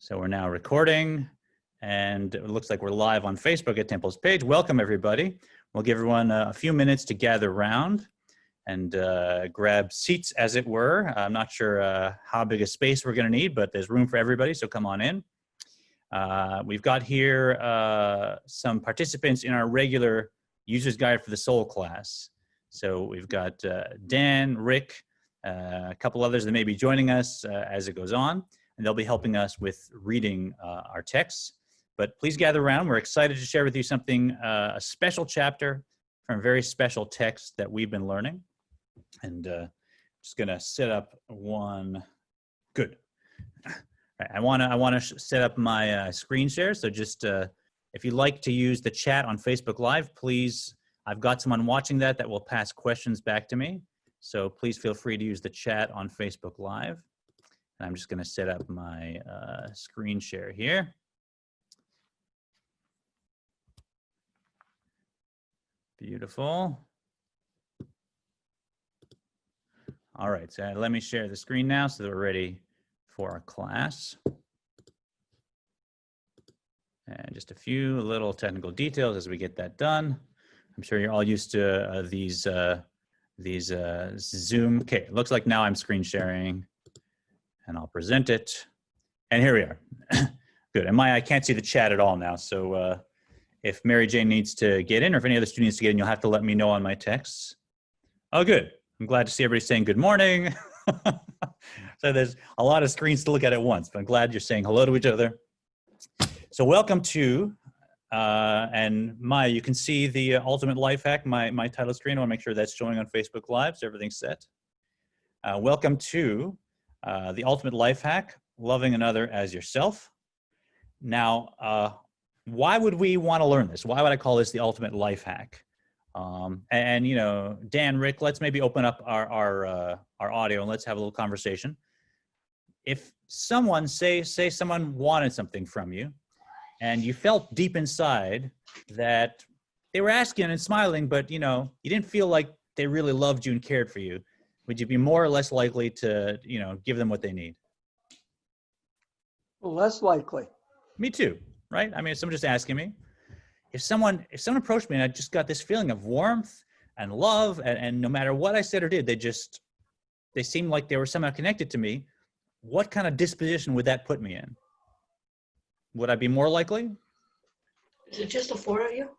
So we're now recording, and it looks like we're live on Facebook at Temple's page. Welcome, everybody. We'll give everyone a few minutes to gather around and grab seats, as it were. I'm not sure how big a space we're going to need, but there's room for everybody, so come on in. We've got here some participants in our regular User's Guide for the Soul class. So we've got Dan, Rick, a couple others that may be joining us as it goes on, and they'll be helping us with reading our texts. But please gather around. We're excited to share with you something, a special chapter from a very special text that we've been learning. And just gonna set up one, good. I wanna set up my screen share. So just, if you'd like to use the chat on Facebook Live, please, I've got someone watching that will pass questions back to me. So please feel free to use the chat on Facebook Live. And I'm just gonna set up my screen share here. Beautiful. All right, so let me share the screen now so that we're ready for our class. And just a few little technical details as we get that done. I'm sure you're all used to these Zoom. Okay, it looks like now I'm screen sharing, and I'll present it. And here we are. Good. And I can't see the chat at all now. So if Mary Jane needs to get in, or if any other student needs to get in, you'll have to let me know on my texts. Oh, good. I'm glad to see everybody saying good morning. So there's a lot of screens to look at once, but I'm glad you're saying hello to each other. So welcome to, and Maya, you can see the Ultimate Lifehack, my title screen. I want to make sure that's showing on Facebook Live, so everything's set. Welcome to the Ultimate Lifehack, Loving Another as Yourself. Now, why would we want to learn this? Why would I call this the Ultimate Lifehack? And you know, Dan, Rick, let's maybe open up our audio and let's have a little conversation. If someone, say someone wanted something from you, and you felt deep inside that they were asking and smiling, but you know, you didn't feel like they really loved you and cared for you, would you be more or less likely to, you know, give them what they need? Less likely. Me too, right? I mean, if someone just asking me, if someone approached me and I just got this feeling of warmth and love, and no matter what I said or did, they seemed like they were somehow connected to me, what kind of disposition would that put me in? Would I be more likely? Is it just the four of you?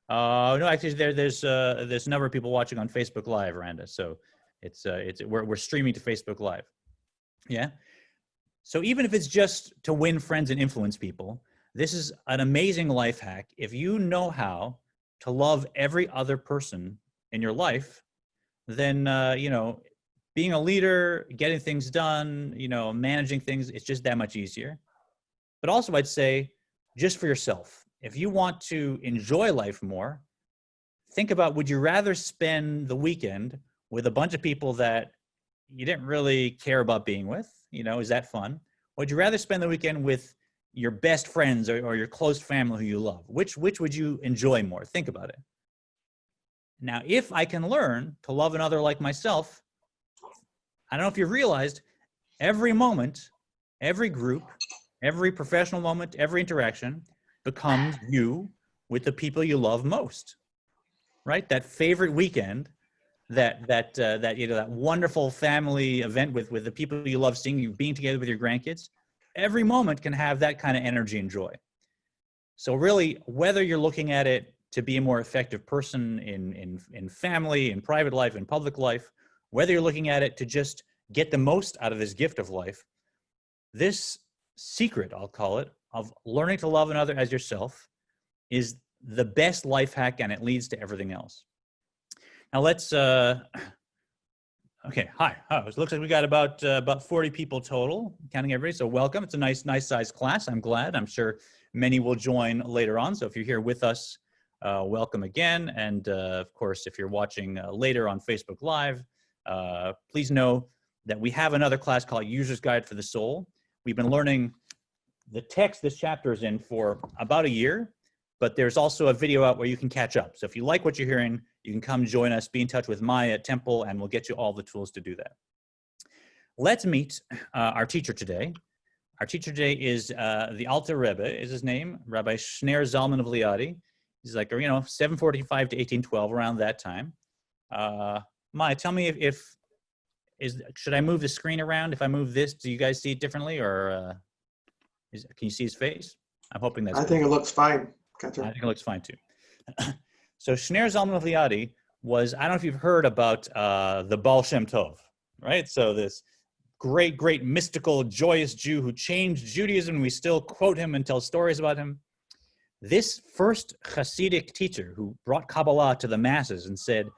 No, actually, there's a number of people watching on Facebook Live, Randa. So we're streaming to Facebook Live. Yeah. So even if it's just to win friends and influence people, this is an amazing life hack. If you know how to love every other person in your life, then you know, being a leader, getting things done, you know, managing things, it's just that much easier. But also I'd say, just for yourself, if you want to enjoy life more, think about, would you rather spend the weekend with a bunch of people that you didn't really care about being with? You know, is that fun? Or would you rather spend the weekend with your best friends or your close family who you love? Which would you enjoy more? Think about it. Now, if I can learn to love another like myself, I don't know if you've realized, every moment, every group, every professional moment, every interaction becomes you with the people you love most, right? That favorite weekend, that you know, that wonderful family event with the people you love seeing, you being together with your grandkids, every moment can have that kind of energy and joy. So really, whether you're looking at it to be a more effective person in family, in private life, in public life, whether you're looking at it to just get the most out of this gift of life, this secret, I'll call it, of learning to love another as yourself is the best life hack, and it leads to everything else. Now let's, okay, hi. Oh, it looks like we got about 40 people total, counting everybody, so welcome. It's a nice sized class, I'm glad. I'm sure many will join later on, so if you're here with us, welcome again. And of course, if you're watching later on Facebook Live, please know that we have another class called User's Guide for the Soul. We've been learning the text this chapter is in for about a year, but there's also a video out where you can catch up. So if you like what you're hearing, you can come join us, be in touch with Maya at Temple, and we'll get you all the tools to do that. Let's meet our teacher today. Our teacher today is the Alter Rebbe, is his name, Rabbi Shner Zalman of Liadi. He's like, 745 to 1812, around that time. Maya, tell me should I move the screen around? If I move this, do you guys see it differently, or can you see his face? I'm hoping that's I good. think it looks fine, Cantor. I think it looks fine too. So Shner Zalman of Liadi was, I don't know if you've heard about the Baal Shem Tov, right? So this great, great mystical, joyous Jew who changed Judaism. We still quote him and tell stories about him. This first Hasidic teacher who brought Kabbalah to the masses and said,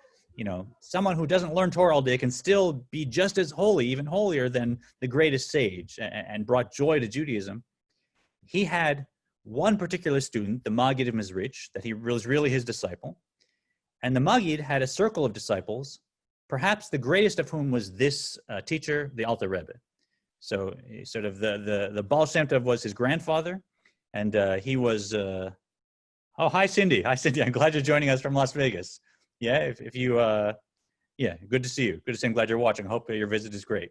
someone who doesn't learn Torah all day can still be just as holy, even holier than the greatest sage, and brought joy to Judaism. He had one particular student, the Maggid of Mizrich, that he was really his disciple. And the Maggid had a circle of disciples, perhaps the greatest of whom was this teacher, the Alter Rebbe. So sort of the Baal Shem Tov was his grandfather, and he was, hi Cindy. Hi Cindy, I'm glad you're joining us from Las Vegas. Yeah, if you, good to see you. Good to see you. I'm glad you're watching. I hope your visit is great.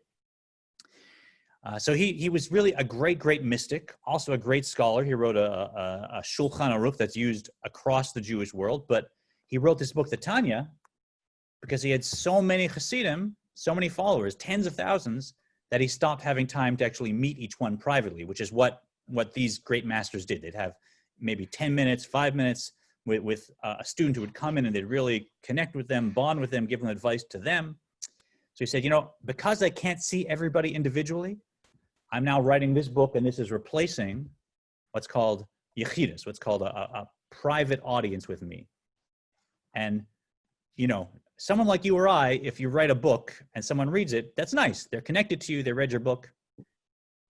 So he was really a great, great mystic, also a great scholar. He wrote a Shulchan Aruch that's used across the Jewish world, but he wrote this book, the Tanya, because he had so many Hasidim, so many followers, tens of thousands, that he stopped having time to actually meet each one privately, which is what these great masters did. They'd have maybe 10 minutes, 5 minutes with a student who would come in, and they'd really connect with them, bond with them, give them advice to them. So he said, because I can't see everybody individually, I'm now writing this book, and this is replacing what's called yechidus, what's called a private audience with me. And, someone like you or I, if you write a book and someone reads it, that's nice. They're connected to you. They read your book.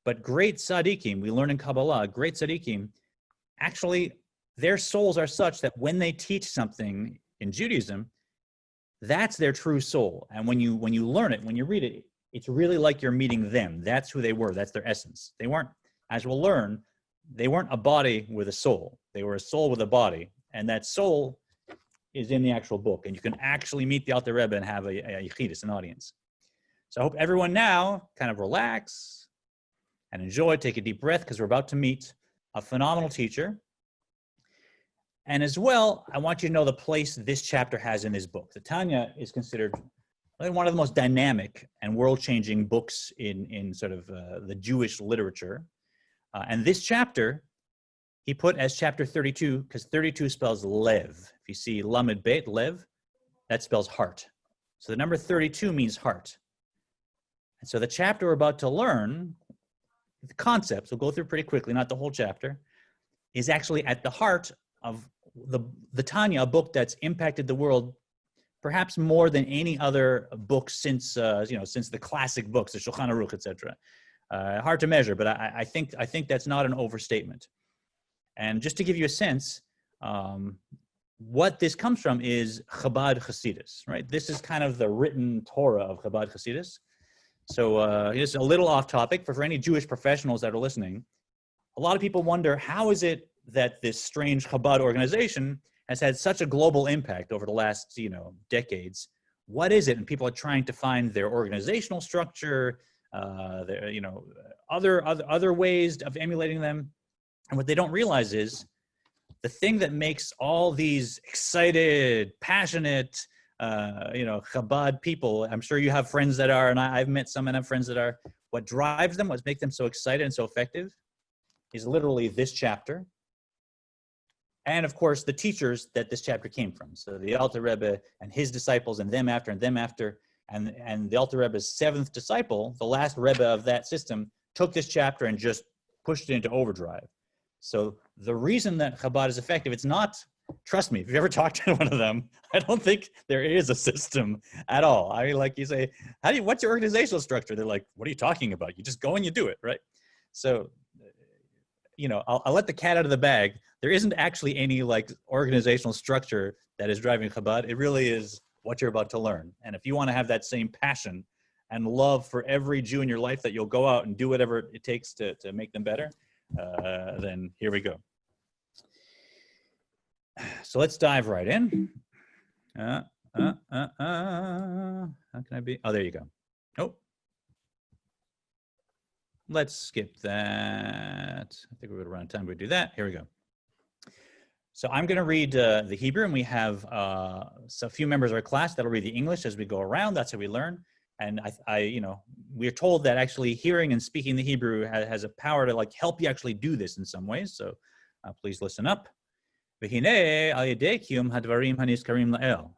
But great tzaddikim, we learn in Kabbalah, great tzaddikim, actually, their souls are such that when they teach something in Judaism, that's their true soul. And when you learn it, when you read it, it's really like you're meeting them. That's who they were. That's their essence. They weren't, as we'll learn, they weren't a body with a soul. They were a soul with a body. And that soul is in the actual book. And you can actually meet the Alter Rebbe and have a yechidus, an audience. So I hope everyone now kind of relax and enjoy, take a deep breath, because we're about to meet a phenomenal teacher. And as well, I want you to know the place this chapter has in his book. The Tanya is considered one of the most dynamic and world-changing books in sort of the Jewish literature. And this chapter, he put as chapter 32, because 32 spells lev. If you see lamed bet, lev, that spells heart. So the number 32 means heart. And so the chapter we're about to learn, the concepts, we'll go through pretty quickly, not the whole chapter, is actually at the heart of the Tanya, a book that's impacted the world perhaps more than any other book since since the classic books, the Shulchan Aruch, etc. Hard to measure, but I think that's not an overstatement. And just to give you a sense, what this comes from is Chabad Hasidus, right? This is kind of the written Torah of Chabad Hasidus. So just a little off topic for any Jewish professionals that are listening. A lot of people wonder, how is it that this strange Chabad organization has had such a global impact over the last, decades? What is it? And people are trying to find their organizational structure, their, other ways of emulating them. And what they don't realize is the thing that makes all these excited, passionate, Chabad people, I'm sure you have friends that are, and I've met some and have friends that are, what drives them, what makes them so excited and so effective is literally this chapter. And of course, the teachers that this chapter came from. So the Alter Rebbe and his disciples and them after, and the Alter Rebbe's seventh disciple, the last Rebbe of that system, took this chapter and just pushed it into overdrive. So the reason that Chabad is effective, it's not, trust me, if you've ever talked to one of them, I don't think there is a system at all. I mean, like you say, what's your organizational structure? They're like, what are you talking about? You just go and you do it, right? So, I'll let the cat out of the bag. There isn't actually any organizational structure that is driving Chabad. It really is what you're about to learn. And if you want to have that same passion and love for every Jew in your life, that you'll go out and do whatever it takes to make them better, then here we go. So let's dive right in. How can I be? Oh, there you go. Oh. let's skip that. I think we're going to run out of time. We do that. Here we go. So I'm going to read the Hebrew, and we have a few members of our class that'll read the English as we go around. That's how we learn. And we're told that actually hearing and speaking the Hebrew has a power to like help you actually do this in some ways. So please listen up. V'hinei al yedei kiyum hadvarim hanizkarim la'el.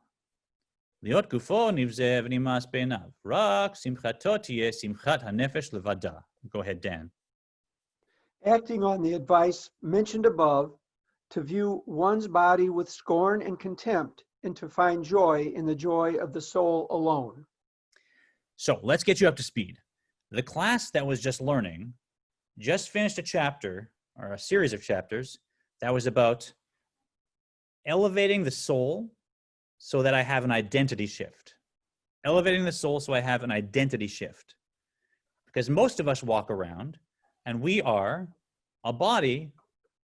Liot gufo nivzeh v'nimas beinav. Rak simchato tiyeh simchat hanefesh levada. Go ahead, Dan. Acting on the advice mentioned above, to view one's body with scorn and contempt, and to find joy in the joy of the soul alone. So let's get you up to speed. The class that was just learning just finished a chapter, or a series of chapters, that was about elevating the soul so that I have an identity shift. Elevating the soul so I have an identity shift. Because most of us walk around and we are a body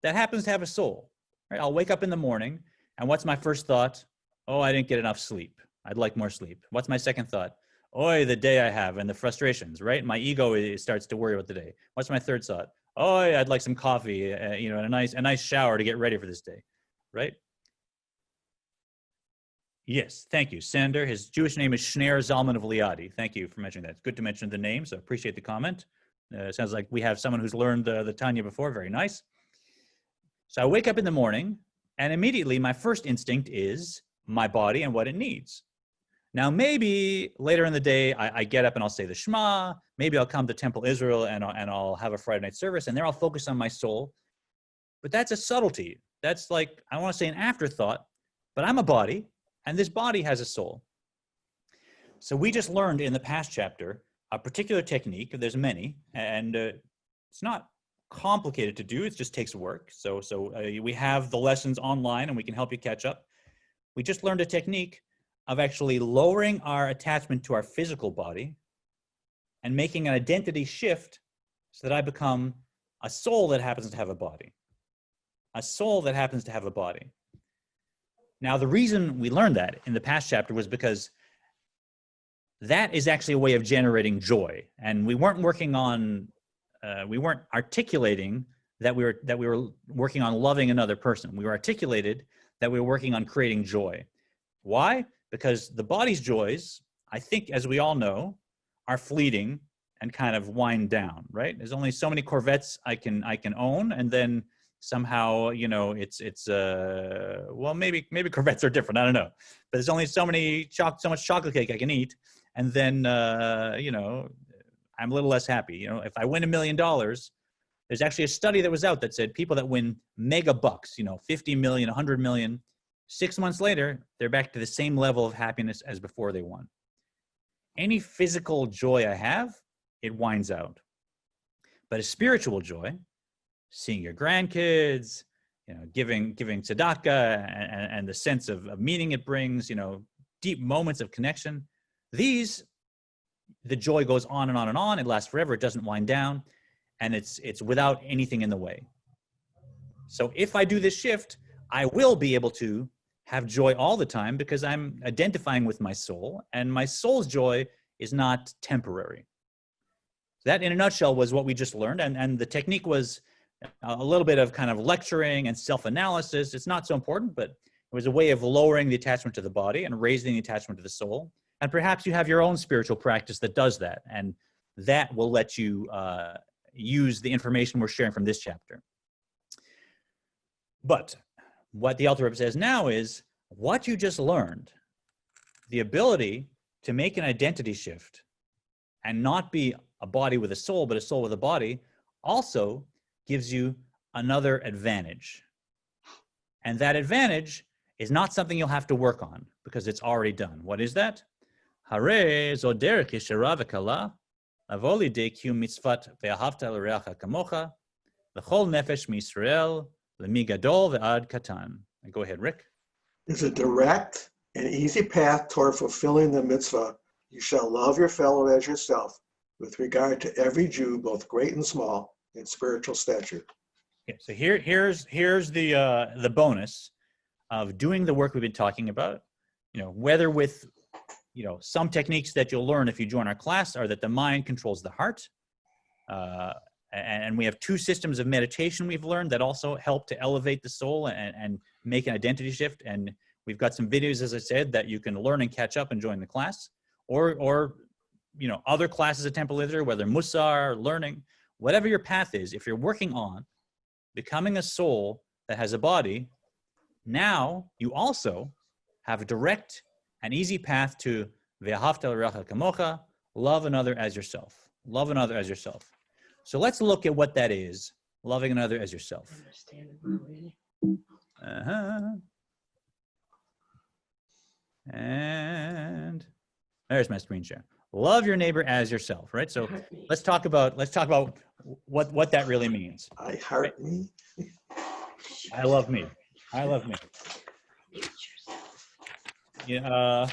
that happens to have a soul. Right? I'll wake up in the morning and what's my first thought? Oh, I didn't get enough sleep. I'd like more sleep. What's my second thought? Oh, the day I have and the frustrations, right? My ego starts to worry about the day. What's my third thought? Oh, I'd like some coffee, and a nice shower to get ready for this day, right? Yes, thank you, Sander. His Jewish name is Shneir Zalman of Liadi. Thank you for mentioning that. It's good to mention the name, so I appreciate the comment. It sounds like we have someone who's learned the Tanya before. Very nice. So I wake up in the morning, and immediately my first instinct is my body and what it needs. Now, maybe later in the day, I get up and I'll say the Shema. Maybe I'll come to Temple Israel and I'll have a Friday night service, and there I'll focus on my soul. But that's a subtlety. That's like, I want to say an afterthought, but I'm a body, and this body has a soul. So we just learned in the past chapter a particular technique. There's many, and it's not complicated to do. It just takes work. So we have the lessons online, and we can help you catch up. We just learned a technique of actually lowering our attachment to our physical body and making an identity shift so that I become a soul that happens to have a body. A soul that happens to have a body. Now, the reason we learned that in the past chapter was because that is actually a way of generating joy. And we weren't working on, we weren't articulating that we were working on loving another person. We were articulated that we were working on creating joy. Why? Because the body's joys, I think, as we all know, are fleeting and kind of wind down, right? There's only so many Corvettes I can own, and then somehow, it's well, maybe Corvettes are different. I don't know, but there's only so much chocolate cake I can eat, and then I'm a little less happy. If I win $1 million, there's actually a study that was out that said people that win mega bucks, 50 million, 100 million. 6 months later, they're back to the same level of happiness as before they won. Any physical joy I have, it winds out. But a spiritual joy, seeing your grandkids, giving tzedakah, and the sense of meaning it brings, deep moments of connection, the joy goes on and on and on. It lasts forever. It doesn't wind down, and it's without anything in the way. So if I do this shift, I will be able to have joy all the time because I'm identifying with my soul, and my soul's joy is not temporary. That, in a nutshell, was what we just learned, and the technique was a little bit of kind of lecturing and self-analysis. It's not so important, but it was a way of lowering the attachment to the body and raising the attachment to the soul. And perhaps you have your own spiritual practice that does that, and that will let you use the information we're sharing from this chapter. But what the Alter Rebbe says now is what you just learned, the ability to make an identity shift and not be a body with a soul, but a soul with a body, also gives you another advantage. And that advantage is not something you'll have to work on because it's already done. What is that? Hare zo derech yeshara v'kala lavo lidei kiyum mitzvat ve'ahavta l'reacha kamocha l'chol nefesh miYisrael l'mi gadol ve'ad katan. Go ahead, Rick. It's a direct and easy path toward fulfilling the mitzvah. You shall love your fellow as yourself, with regard to every Jew, both great and small, in spiritual stature. Okay, so here's the bonus of doing the work we've been talking about. Whether with some techniques that you'll learn if you join our class are that the mind controls the heart. And we have 2 systems of meditation we've learned that also help to elevate the soul and make an identity shift. And we've got some videos, as I said, that you can learn and catch up and join the class, or other classes at Temple Israel, whether Musar, learning, whatever your path is. If you're working on becoming a soul that has a body, now you also have a direct and easy path to Ve'ahavta l'reacha kamocha, love another as yourself. Love another as yourself. So let's look at what that is, loving another as yourself. And there's my screen share. Love your neighbor as yourself, right? So let's talk about what that really means. I heart me. I love me. I love me. Yeah,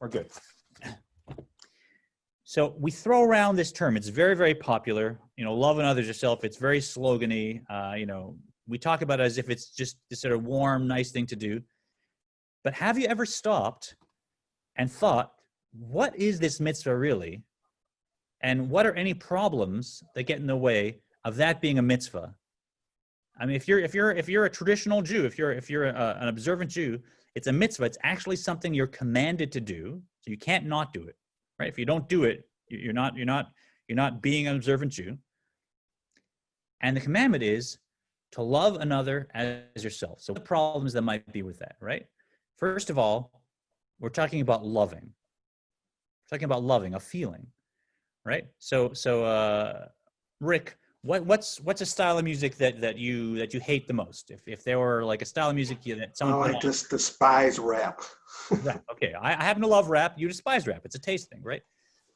we're good. So we throw around this term. It's very, very popular. Love another as yourself. It's very slogany. We talk about it as if it's just this sort of warm, nice thing to do. But have you ever stopped and thought, what is this mitzvah really? And what are any problems that get in the way of that being a mitzvah? I mean, if you're a traditional Jew, if you're an observant Jew, it's a mitzvah. It's actually something you're commanded to do. So you can't not do it, right? If you don't do it, you're not being an observant Jew. And the commandment is to love another as yourself. So what problems that might be with that, right? First of all, we're talking about loving. We're talking about loving, a feeling, right? So Rick, what's a style of music that you hate the most? If there were like a style of music that someone I just despise rap. Rap. Okay, I happen to love rap. You despise rap. It's a taste thing, right?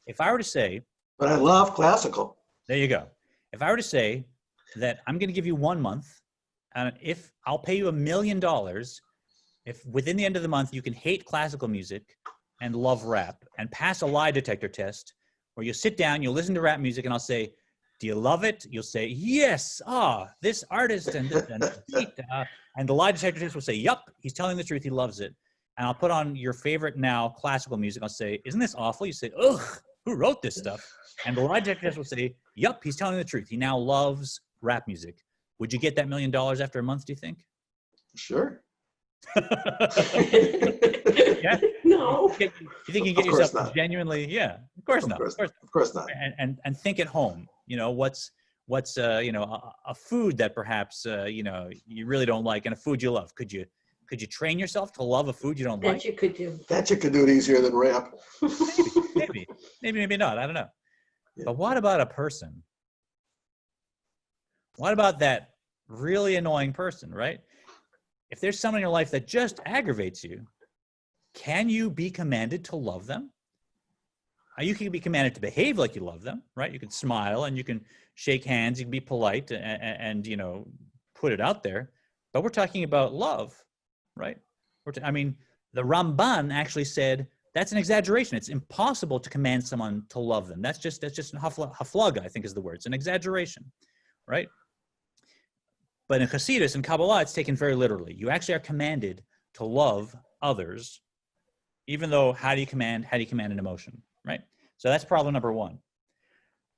If I were to say, But I love classical. there you go. If I were to say that I'm going to give you 1 month, and if I'll pay you $1 million, if within the end of the month you can hate classical music and love rap and pass a lie detector test, where you sit down, you'll listen to rap music, and I'll say, do you love it? You'll say, yes. This artist and the beat. And the lie detector test will say, yup, he's telling the truth. He loves it. And I'll put on your favorite now classical music. I'll say, isn't this awful? You say, ugh, who wrote this stuff? And the lie detector test will say, yup, he's telling the truth. He now loves rap music. Would you get that $1 million after a month, do you think? Sure. Yeah? No. You think you get Of course yourself not. genuinely? Yeah, of course not. Of course not. And think at home. What's a food that perhaps you really don't like and a food you love. Could you train yourself to love a food you don't That like? you could do. That you could do it easier than rap. Maybe not. I don't know. Yeah. But what about a person? What about that really annoying person, right? If there's someone in your life that just aggravates you, can you be commanded to love them? You can be commanded to behave like you love them, right? You can smile and you can shake hands, you can be polite and put it out there. But we're talking about love, right? The Ramban actually said that's an exaggeration. It's impossible to command someone to love them. That's just haflaga, I think is the word. It's an exaggeration, right? But in Hasidus and Kabbalah, it's taken very literally. You actually are commanded to love others, even though how do you command an emotion, right? So that's problem number 1.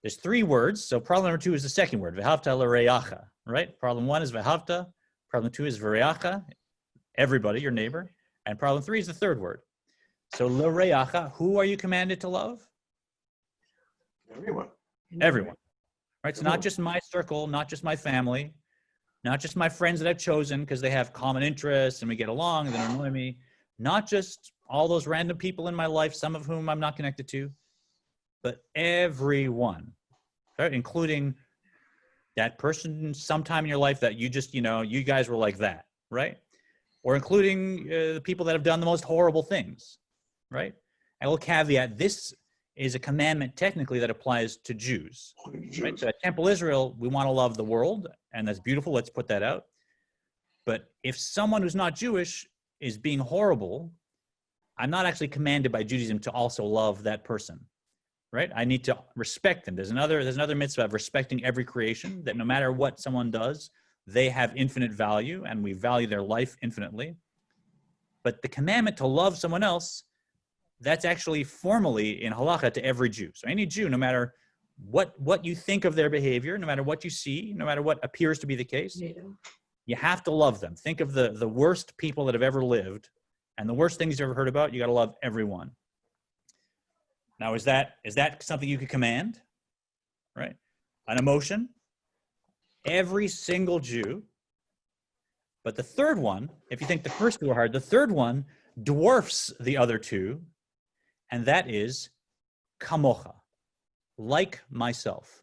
There's 3 words. So problem number 2 is the second word, ve'ahavta l'reacha, right? Problem 1 is ve'ahavta. Problem 2 is v'reacha, everybody, your neighbor. And problem 3 is the third word. So l'reacha, who are you commanded to love? Everyone. Everyone, right? So not just my circle, not just my family, not just my friends that I've chosen because they have common interests and we get along and they don't annoy me. Not just all those random people in my life, some of whom I'm not connected to, but everyone, right? Including that person sometime in your life that you just, you guys were like that, right? Or including the people that have done the most horrible things, right? I will caveat, this is a commandment technically that applies to Jews, right? So at Temple Israel, we want to love the world, and that's beautiful. Let's put that out. But if someone who's not Jewish is being horrible, I'm not actually commanded by Judaism to also love that person, right? I need to respect them. There's another mitzvah of respecting every creation, that no matter what someone does, they have infinite value, and we value their life infinitely. But the commandment to love someone else, that's actually formally in halacha to every Jew. So any Jew, no matter what you think of their behavior, no matter what you see, no matter what appears to be the case, you have to love them. Think of the worst people that have ever lived and the worst things you've ever heard about. You got to love everyone. Now, is that something you could command? Right? An emotion? Every single Jew. But the third one, if you think the first two are hard, the third one dwarfs the other two, and that is kamocha, like myself.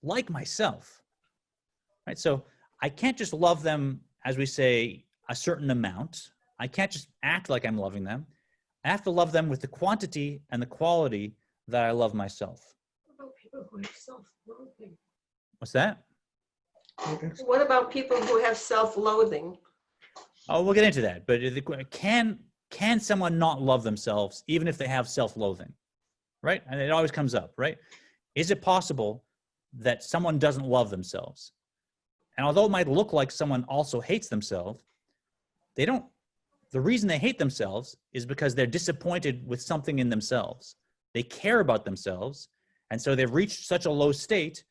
Like myself. Right? So I can't just love them, as we say, a certain amount. I can't just act like I'm loving them. I have to love them with the quantity and the quality that I love myself. What about people who have self-loathing? What's that? What about people who have self-loathing? Oh, we'll get into that. But can someone not love themselves even if they have self-loathing? Right? And it always comes up, right? Is it possible that someone doesn't love themselves? And although it might look like someone also hates themselves, they don't. The reason they hate themselves is because they're disappointed with something in themselves. They care about themselves, and so they've reached such a low state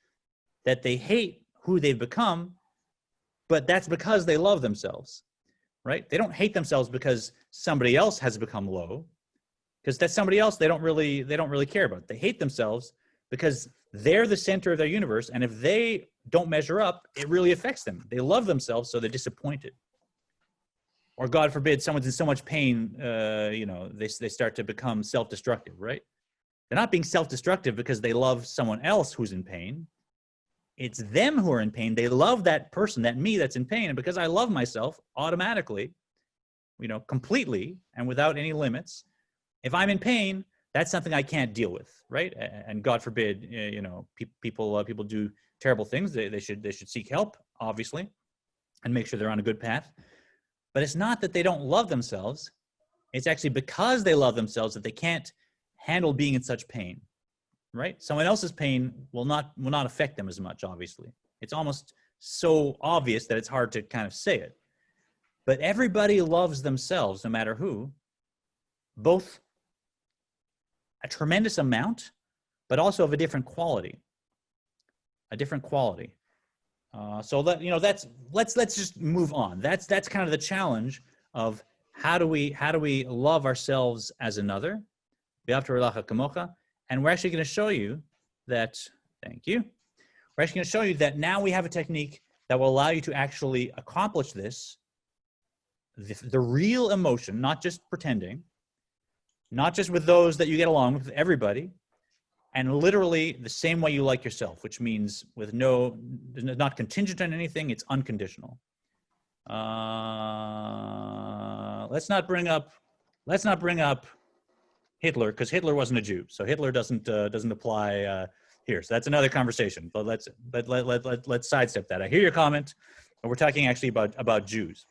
that they hate who they've become, but that's because they love themselves, right? They don't hate themselves because somebody else has become low, because that's somebody else they don't really care about. They hate themselves because they're the center of their universe, and if they don't measure up, it really affects them. They love themselves, so they're disappointed. Or God forbid, someone's in so much pain, they start to become self-destructive, right? They're not being self-destructive because they love someone else who's in pain. It's them who are in pain. They love that person, that me that's in pain. And because I love myself automatically, completely and without any limits, if I'm in pain, that's something I can't deal with, right? And God forbid, people do terrible things. They should seek help, obviously, and make sure they're on a good path. But it's not that they don't love themselves. It's actually because they love themselves that they can't handle being in such pain, right? Someone else's pain will not affect them as much, obviously. It's almost so obvious that it's hard to kind of say it. But everybody loves themselves, no matter who, both a tremendous amount, but also of a different quality. So that let's just move on. That's kind of the challenge of how do we love ourselves as another, and we're actually going to show you that. Thank you. We're actually going to show you that now we have a technique that will allow you to actually accomplish this, the real emotion, not just pretending, not just with those that you get along with everybody. And literally the same way you like yourself, which means with not contingent on anything, it's unconditional. Let's not bring up Hitler, because Hitler wasn't a Jew, so Hitler doesn't apply here. So that's another conversation. But let's sidestep that. I hear your comment, and we're talking actually about Jews.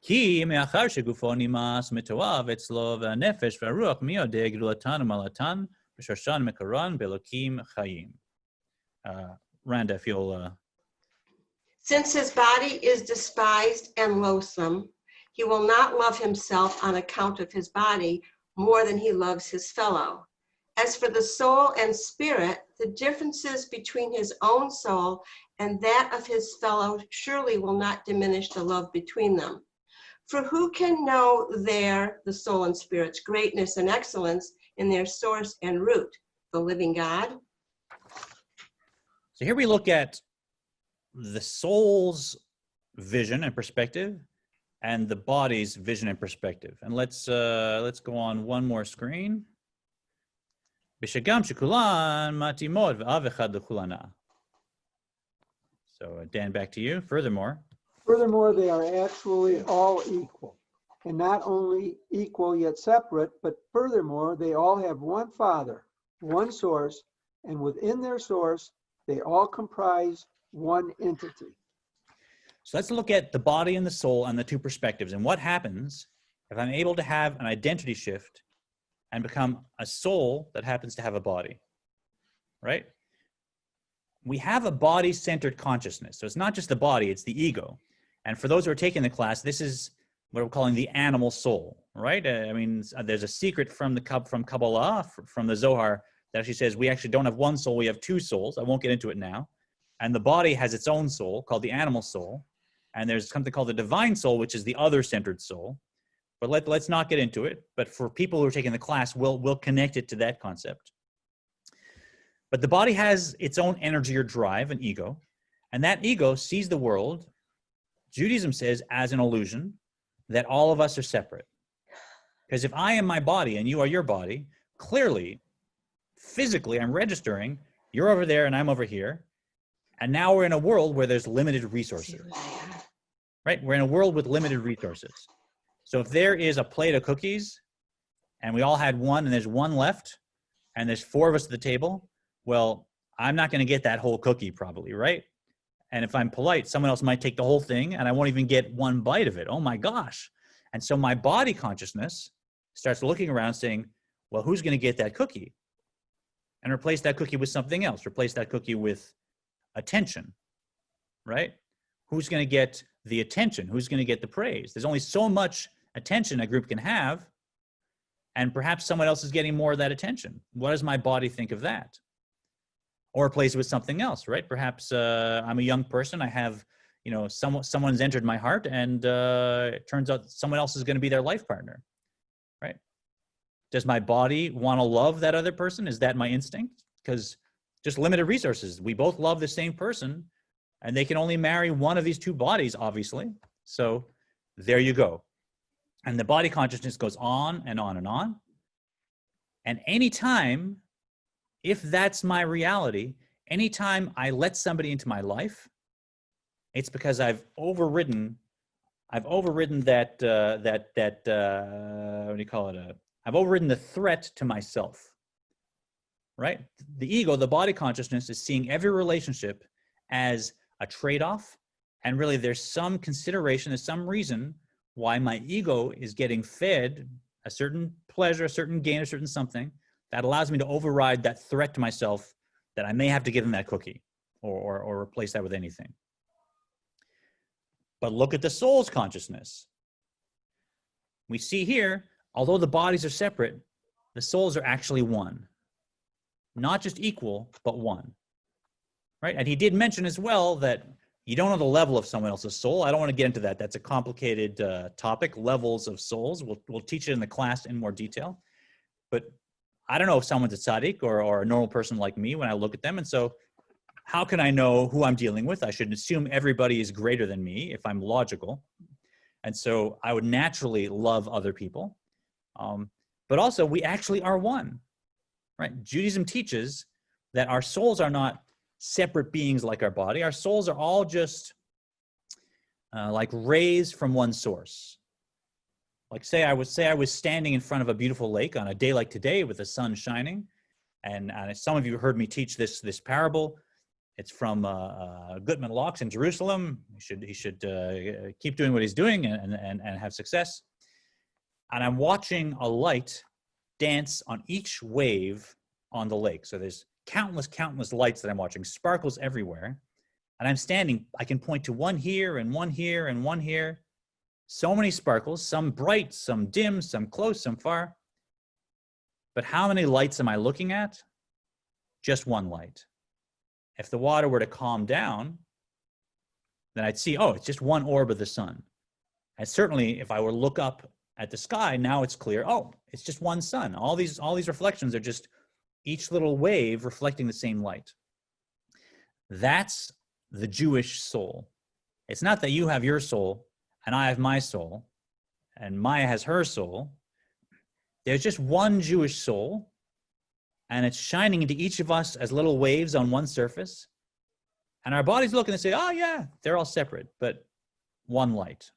כי מאחר שגופו נמאס מתואב אצלו והנפש והרוח מי יודע גדולתן ומעלתן ושורשן מקורן באלוקים חיים. Randa, if you'll... Since his body is despised and loathsome, he will not love himself on account of his body more than he loves his fellow. As for the soul and spirit, the differences between his own soul and that of his fellow surely will not diminish the love between them. For who can know the soul and spirit's greatness and excellence in their source and root, the living God? So here we look at the soul's vision and perspective and the body's vision and perspective. And let's go on one more screen. So Dan, back to you. Furthermore, they are actually all equal, and not only equal yet separate, but furthermore, they all have one Father, one source, and within their source, they all comprise one entity. So let's look at the body and the soul and the two perspectives, and what happens if I'm able to have an identity shift and become a soul that happens to have a body, right? We have a body-centered consciousness. So it's not just the body, it's the ego. And for those who are taking the class, this is what we're calling the animal soul, right? There's a secret from Kabbalah, from the Zohar, that actually says we actually don't have one soul, we have two souls. I won't get into it now. And the body has its own soul called the animal soul. And there's something called the divine soul, which is the other-centered soul. But let's not get into it. But for people who are taking the class, we'll connect it to that concept. But the body has its own energy or drive, an ego. And that ego sees the world, Judaism says, as an illusion, that all of us are separate. Because if I am my body and you are your body, clearly, physically, I'm registering, you're over there and I'm over here. And now we're in a world where there's limited resources, right? We're in a world with limited resources. So if there is a plate of cookies and we all had one and there's one left and there's four of us at the table, well, I'm not going to get that whole cookie probably, right? And if I'm polite, someone else might take the whole thing and I won't even get one bite of it. Oh my gosh. And so my body consciousness starts looking around saying, well, who's going to get that cookie? And replace that cookie with something else. Replace that cookie with attention, right? Who's going to get the attention? Who's going to get the praise? There's only so much attention a group can have, and perhaps someone else is getting more of that attention. What does my body think of that? Or replace it with something else, right? Perhaps I'm a young person. I have, someone's entered my heart, and it turns out someone else is going to be their life partner, right? Does my body want to love that other person? Is that my instinct? Because just limited resources. We both love the same person, and they can only marry one of these two bodies, obviously. So there you go. And the body consciousness goes on and on and on. And anytime, if that's my reality, anytime I let somebody into my life, it's because I've overridden that, what do you call it? I've overridden the threat to myself. Right? The ego, the body consciousness, is seeing every relationship as a trade-off. And really there's some consideration, there's some reason why my ego is getting fed a certain pleasure, a certain gain, a certain something that allows me to override that threat to myself that I may have to give them that cookie or replace that with anything. But look at the soul's consciousness. We see here, although the bodies are separate, the souls are actually one. Not just equal, but one, right? And he did mention as well that you don't know the level of someone else's soul. I don't want to get into that. That's a complicated topic, levels of souls. We'll teach it in the class in more detail. But I don't know if someone's a tzaddik or a normal person like me when I look at them. And so how can I know who I'm dealing with? I should assume everybody is greater than me if I'm logical. And so I would naturally love other people. But also, we actually are one. Right? Judaism teaches that our souls are not separate beings like our body. Our souls are all just like rays from one source. Like say I was standing in front of a beautiful lake on a day like today with the sun shining, and some of you heard me teach this parable. It's from Gutman Locks in Jerusalem. He should keep doing what he's doing and have success. And I'm watching a light dance on each wave on the lake. So there's countless lights that I'm watching, sparkles everywhere. And I'm standing, I can point to one here and one here and one here. So many sparkles, some bright, some dim, some close, some far. But how many lights am I looking at? Just one light. If the water were to calm down, then I'd see, oh, it's just one orb of the sun. And certainly if I were to look up at the sky, now it's clear, oh, it's just one sun. All these reflections are just each little wave reflecting the same light. That's the Jewish soul. It's not that you have your soul and I have my soul and Maya has her soul. There's just one Jewish soul, and it's shining into each of us as little waves on one surface. And our bodies look and they say, oh yeah, they're all separate, but one light.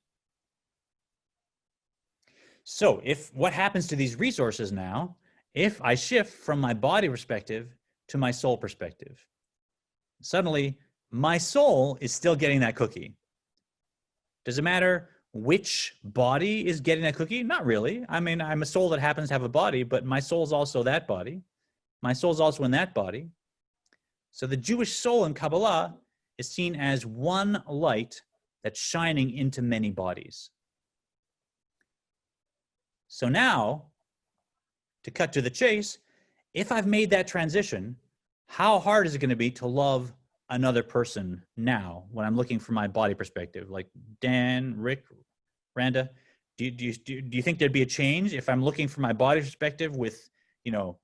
So what happens to these resources now, if I shift from my body perspective to my soul perspective? Suddenly, my soul is still getting that cookie. Does it matter which body is getting that cookie? Not really. I mean, I'm a soul that happens to have a body, but my soul is also that body. My soul is also in that body. So the Jewish soul in Kabbalah is seen as one light that's shining into many bodies. So now, to cut to the chase, if I've made that transition, how hard is it going to be to love another person now when I'm looking from my body perspective? Like Dan, Rick, Randa, do you think there'd be a change if I'm looking from my body perspective with,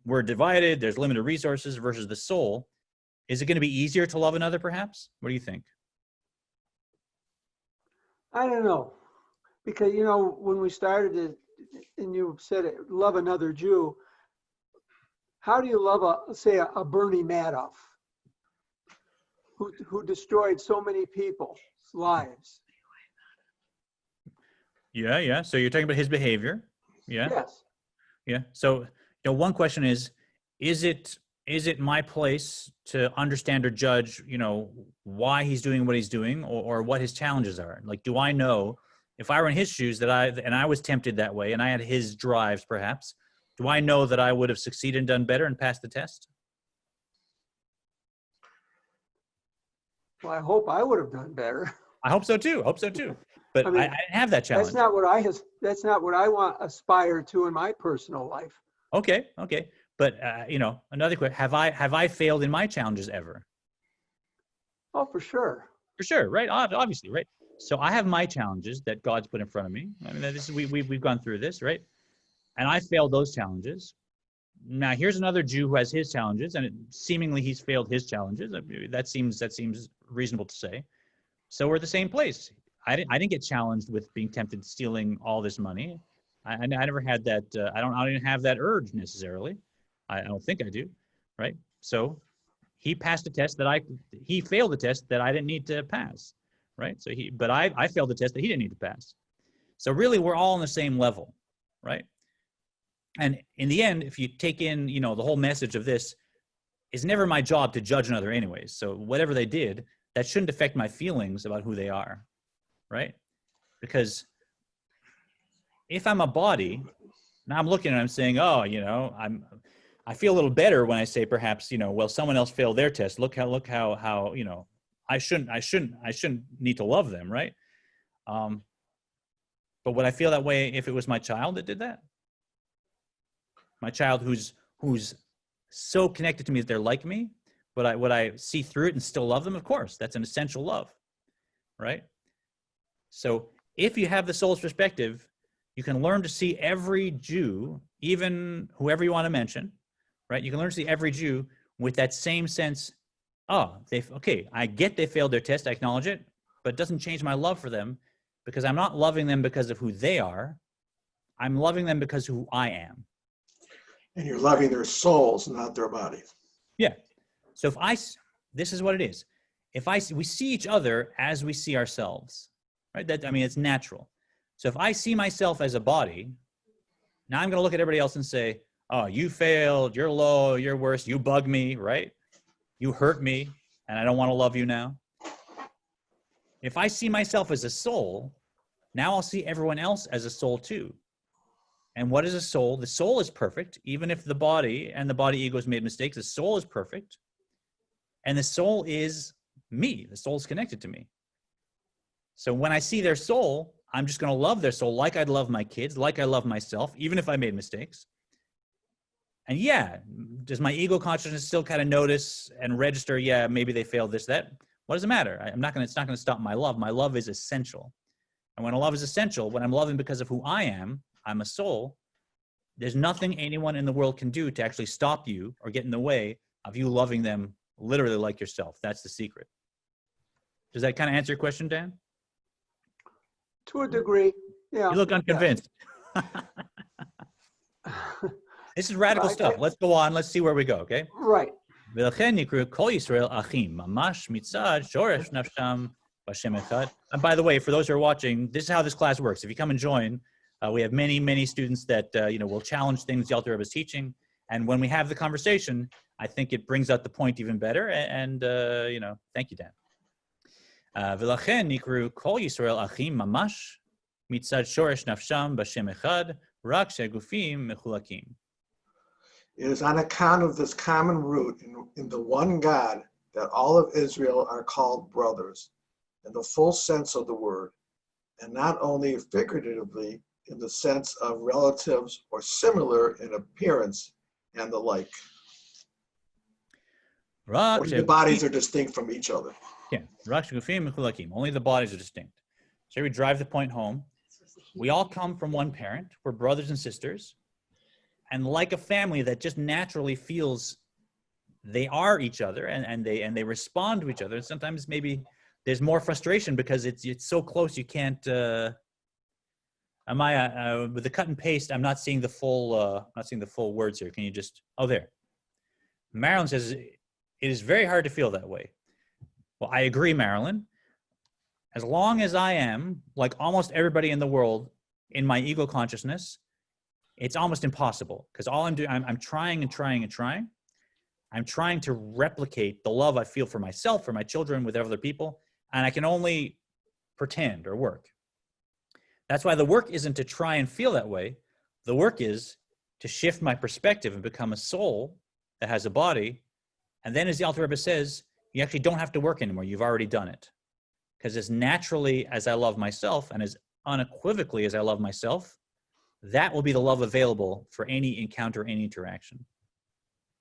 we're divided, there's limited resources versus the soul? Is it going to be easier to love another perhaps? What do you think? I don't know. Because, when we started it, and you said it, love another Jew, how do you love a Bernie Madoff who destroyed so many people's lives? Yeah. So you're talking about his behavior. Yeah. Yes. Yeah. So, one question is it my place to understand or judge, why he's doing what he's doing or what his challenges are? Like, do I know if I were in his shoes and I was tempted that way and I had his drives perhaps, do I know that I would have succeeded and done better and passed the test? Well, I hope I would have done better. I hope so too. But I didn't have that challenge. That's not what I want aspire to in my personal life. Okay. But another question: Have I failed in my challenges ever? Oh, for sure. For sure, right? Obviously, right. So I have my challenges that God's put in front of me. I mean, we've gone through this, right? And I failed those challenges. Now here's another Jew who has his challenges, and seemingly he's failed his challenges. That seems reasonable to say. So we're at the same place. I didn't get challenged with being tempted stealing all this money. I never had that. I don't even have that urge necessarily. I don't think I do, right? So he passed a test he failed a test that I didn't need to pass, right? So I failed the test that he didn't need to pass. So really, we're all on the same level, right? And in the end, if you take in, the whole message of this, it's never my job to judge another anyways. So whatever they did, that shouldn't affect my feelings about who they are, right? Because if I'm a body, now I'm looking and I'm saying, oh, I feel a little better when I say perhaps, well, someone else failed their test. Look how I shouldn't need to love them, right? But would I feel that way if it was my child that did that? My child who's so connected to me that they're like me, would I see through it and still love them? Of course, that's an essential love, right? So if you have the soul's perspective, you can learn to see every Jew, even whoever you want to mention, right? You can learn to see every Jew with that same sense. Oh, I get they failed their test. I acknowledge it, but it doesn't change my love for them because I'm not loving them because of who they are. I'm loving them because of who I am. And you're loving their souls, not their bodies. Yeah. So this is what it is. We see each other as we see ourselves, right? It's natural. So if I see myself as a body, now I'm going to look at everybody else and say, oh, you failed, you're low, you're worse, you bug me, right? You hurt me, and I don't want to love you now. If I see myself as a soul, now I'll see everyone else as a soul too. And what is a soul? The soul is perfect, even if the body and the body egos made mistakes. The soul is perfect. And the soul is me. The soul is connected to me. So when I see their soul, I'm just going to love their soul like I'd love my kids, like I love myself, even if I made mistakes. And yeah, does my ego consciousness still kind of notice and register, yeah, maybe they failed this, that? What does it matter? It's not going to stop my love. My love is essential. And when a love is essential, when I'm loving because of who I am, I'm a soul, there's nothing anyone in the world can do to actually stop you or get in the way of you loving them literally like yourself. That's the secret. Does that kind of answer your question, Dan? To a degree, yeah. You look unconvinced. Yes. This is radical stuff. Let's go on. Let's see where we go, okay? Right. And by the way, for those who are watching, this is how this class works. If you come and join, we have many students that will challenge things the Alter Rebbe is teaching, and when we have the conversation, I think it brings out the point even better. And thank you, Dan. ולכן נקראו כל ישראל אחים ממש מצד שורש נפשם בשם אחד, רק שהגופים מחולקים. It is on account of this common root in the one God that all of Israel are called brothers, in the full sense of the word, and not only figuratively in the sense of relatives or similar in appearance and the like. Only the bodies are distinct from each other. Yeah, only the bodies are distinct. So we drive the point home. We all come from one parent. We're brothers and sisters. And like a family that just naturally feels they are each other and they respond to each other. And sometimes maybe there's more frustration because it's so close you can't. With the cut and paste, I'm not seeing the full words here. Can you just? Oh, there. Marilyn says it is very hard to feel that way. Well, I agree, Marilyn. As long as I am like almost everybody in the world in my ego consciousness, it's almost impossible because all I'm doing, I'm trying and trying and trying. I'm trying to replicate the love I feel for myself, for my children, with other people, and I can only pretend or work. That's why the work isn't to try and feel that way. The work is to shift my perspective and become a soul that has a body. And then, as the Alter Rebbe says, you actually don't have to work anymore. You've already done it. Because as naturally as I love myself and as unequivocally as I love myself, that will be the love available for any encounter, any interaction.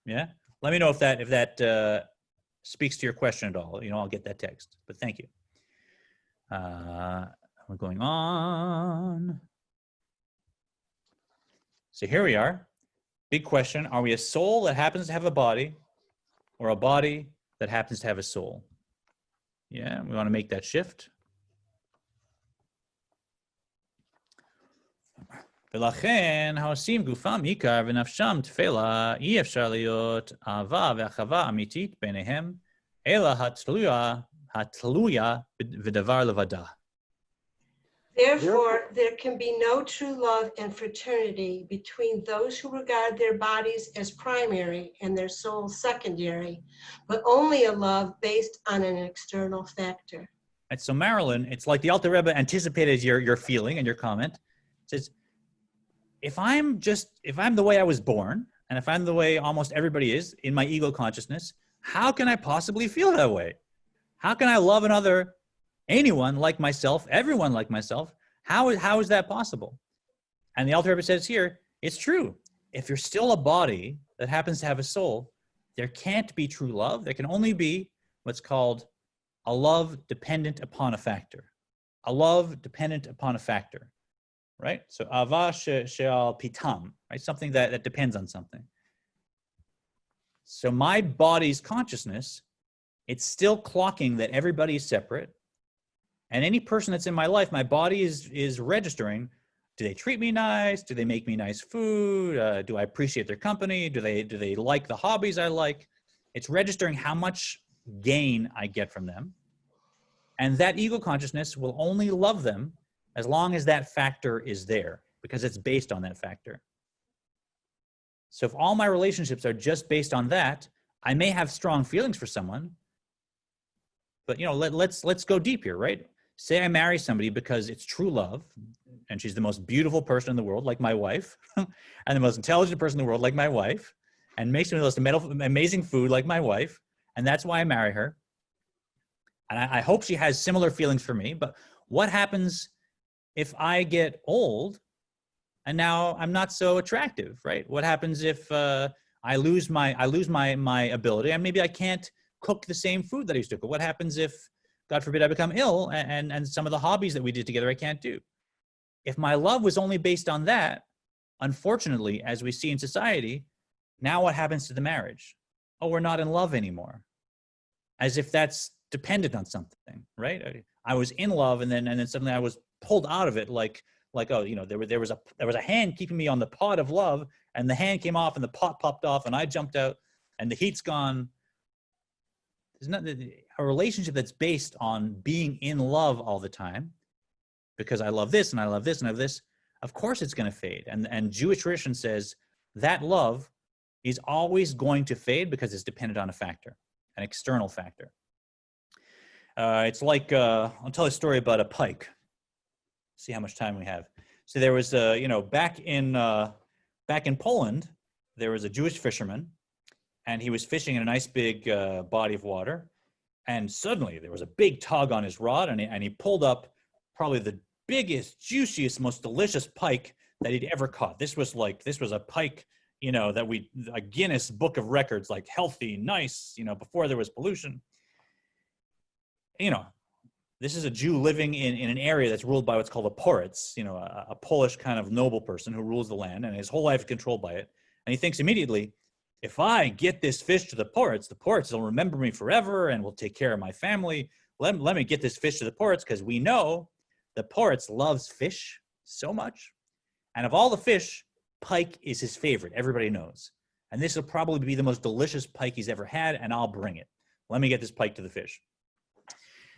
Yeah? Let me know if that speaks to your question at all. I'll get that text. But thank you. We're going on. So here we are. Big question. Are we a soul that happens to have a body or a body that happens to have a soul? Yeah, we want to make that shift. ולכן העושים גופם עיקר ונפשם תפלה, אי אפשר להיות אהבה ואחווה אמיתית ביניהם, אלא התלויה בדבר לבדה. Therefore, there can be no true love and fraternity between those who regard their bodies as primary and their souls secondary, but only a love based on an external factor. And so, Marilyn, it's like the Alter Rebbe anticipated your feeling and your comment. It says, if I'm the way I was born, and if I'm the way almost everybody is in my ego consciousness, how can I possibly feel that way? How can I love anyone like myself, everyone like myself? How is that possible? And the Alter Rebbe says here, it's true. If you're still a body that happens to have a soul, there can't be true love. There can only be what's called a love dependent upon a factor. A love dependent upon a factor, right? So ava she'al pitam, right? Something that depends on something. So my body's consciousness, it's still clocking that everybody is separate. And any person that's in my life, my body is registering, do they treat me nice? Do they make me nice food? Do I appreciate their company? Do they like the hobbies I like? It's registering how much gain I get from them. And that ego consciousness will only love them as long as that factor is there, because it's based on that factor. So if all my relationships are just based on that, I may have strong feelings for someone, but let's go deep here, right? Say I marry somebody because it's true love, and she's the most beautiful person in the world, like my wife, and the most intelligent person in the world, like my wife, and makes me the most amazing food, like my wife, and that's why I marry her. And I hope she has similar feelings for me. But what happens if I get old and now I'm not so attractive, right? What happens if I lose my ability, and maybe I can't cook the same food that I used to cook? What happens if, God forbid, I become ill and some of the hobbies that we did together I can't do? If my love was only based on that, unfortunately, as we see in society, now what happens to the marriage? Oh, we're not in love anymore. As if that's dependent on something, right? I was in love and then suddenly I was pulled out of it like oh, there was a hand keeping me on the pot of love, and the hand came off and the pot popped off and I jumped out and the heat's gone. There's not a relationship that's based on being in love all the time because I love this and I love this and I love this. Of course it's going to fade. And Jewish tradition says that love is always going to fade because it's dependent on a factor, an external factor. It's like, I'll tell a story about a pike. See how much time we have. So there was, back in Poland, there was a Jewish fisherman, and he was fishing in a nice big body of water. And suddenly there was a big tug on his rod, and he pulled up probably the biggest, juiciest, most delicious pike that he'd ever caught. This was a pike, that a Guinness Book of Records, like healthy, nice, before there was pollution. This is a Jew living in an area that's ruled by what's called a poritz, a Polish kind of noble person who rules the land, and his whole life is controlled by it. And he thinks immediately, if I get this fish to the poritz will remember me forever and will take care of my family. Let me get this fish to the poritz, because we know the poritz loves fish so much. And of all the fish, pike is his favorite. Everybody knows. And this will probably be the most delicious pike he's ever had, and I'll bring it. Let me get this pike to the fish.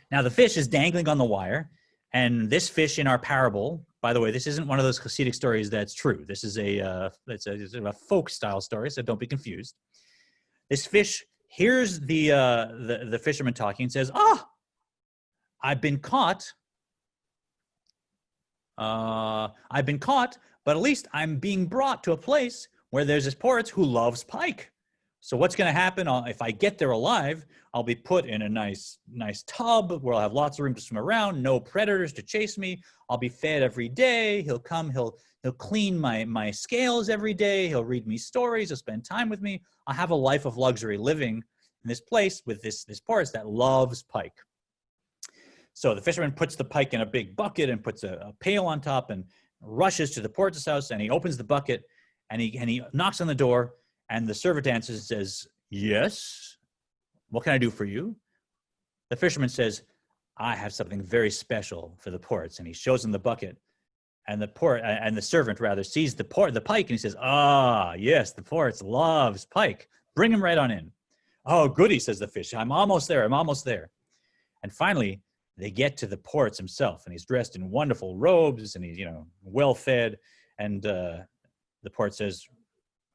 Now, the fish is dangling on the wire, and this fish in our parable, by the way, this isn't one of those Hasidic stories that's true. This is it's a folk-style story, so don't be confused. This fish hears the fisherman talking and says, I've been caught. But at least I'm being brought to a place where there's this poritz who loves pike. So what's going to happen if I get there alive? I'll be put in a nice tub where I'll have lots of room to swim around, no predators to chase me. I'll be fed every day. He'll come, he'll clean my scales every day. He'll read me stories. He'll spend time with me. I'll have a life of luxury living in this place with this poritz that loves pike. So the fisherman puts the pike in a big bucket and puts a pail on top and rushes to the poritz's house, and he opens the bucket and he knocks on the door, and the servant answers and says, yes, what can I do for you? The fisherman says, I have something very special for the poritz, and he shows him the bucket, and the servant sees the pike, and he says, yes, the poritz loves pike. Bring him right on in. Oh, goody, says the fish. I'm almost there. And finally, they get to the poritz himself, and he's dressed in wonderful robes, and he's, well fed. And the poritz says,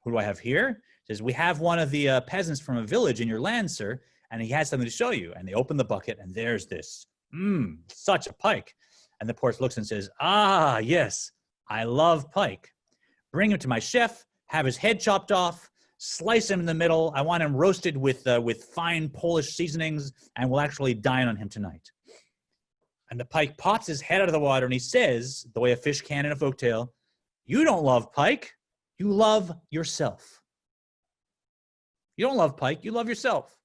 who do I have here? He says, we have one of the peasants from a village in your land, sir, and he has something to show you. And they open the bucket, and there's this, such a pike. And the poritz looks and says, yes, I love pike. Bring him to my chef, have his head chopped off, slice him in the middle. I want him roasted with fine Polish seasonings, and we'll actually dine on him tonight. And the pike pops his head out of the water, and he says, the way a fish can in a folktale, you don't love pike, you love yourself. You don't love pike, you love yourself.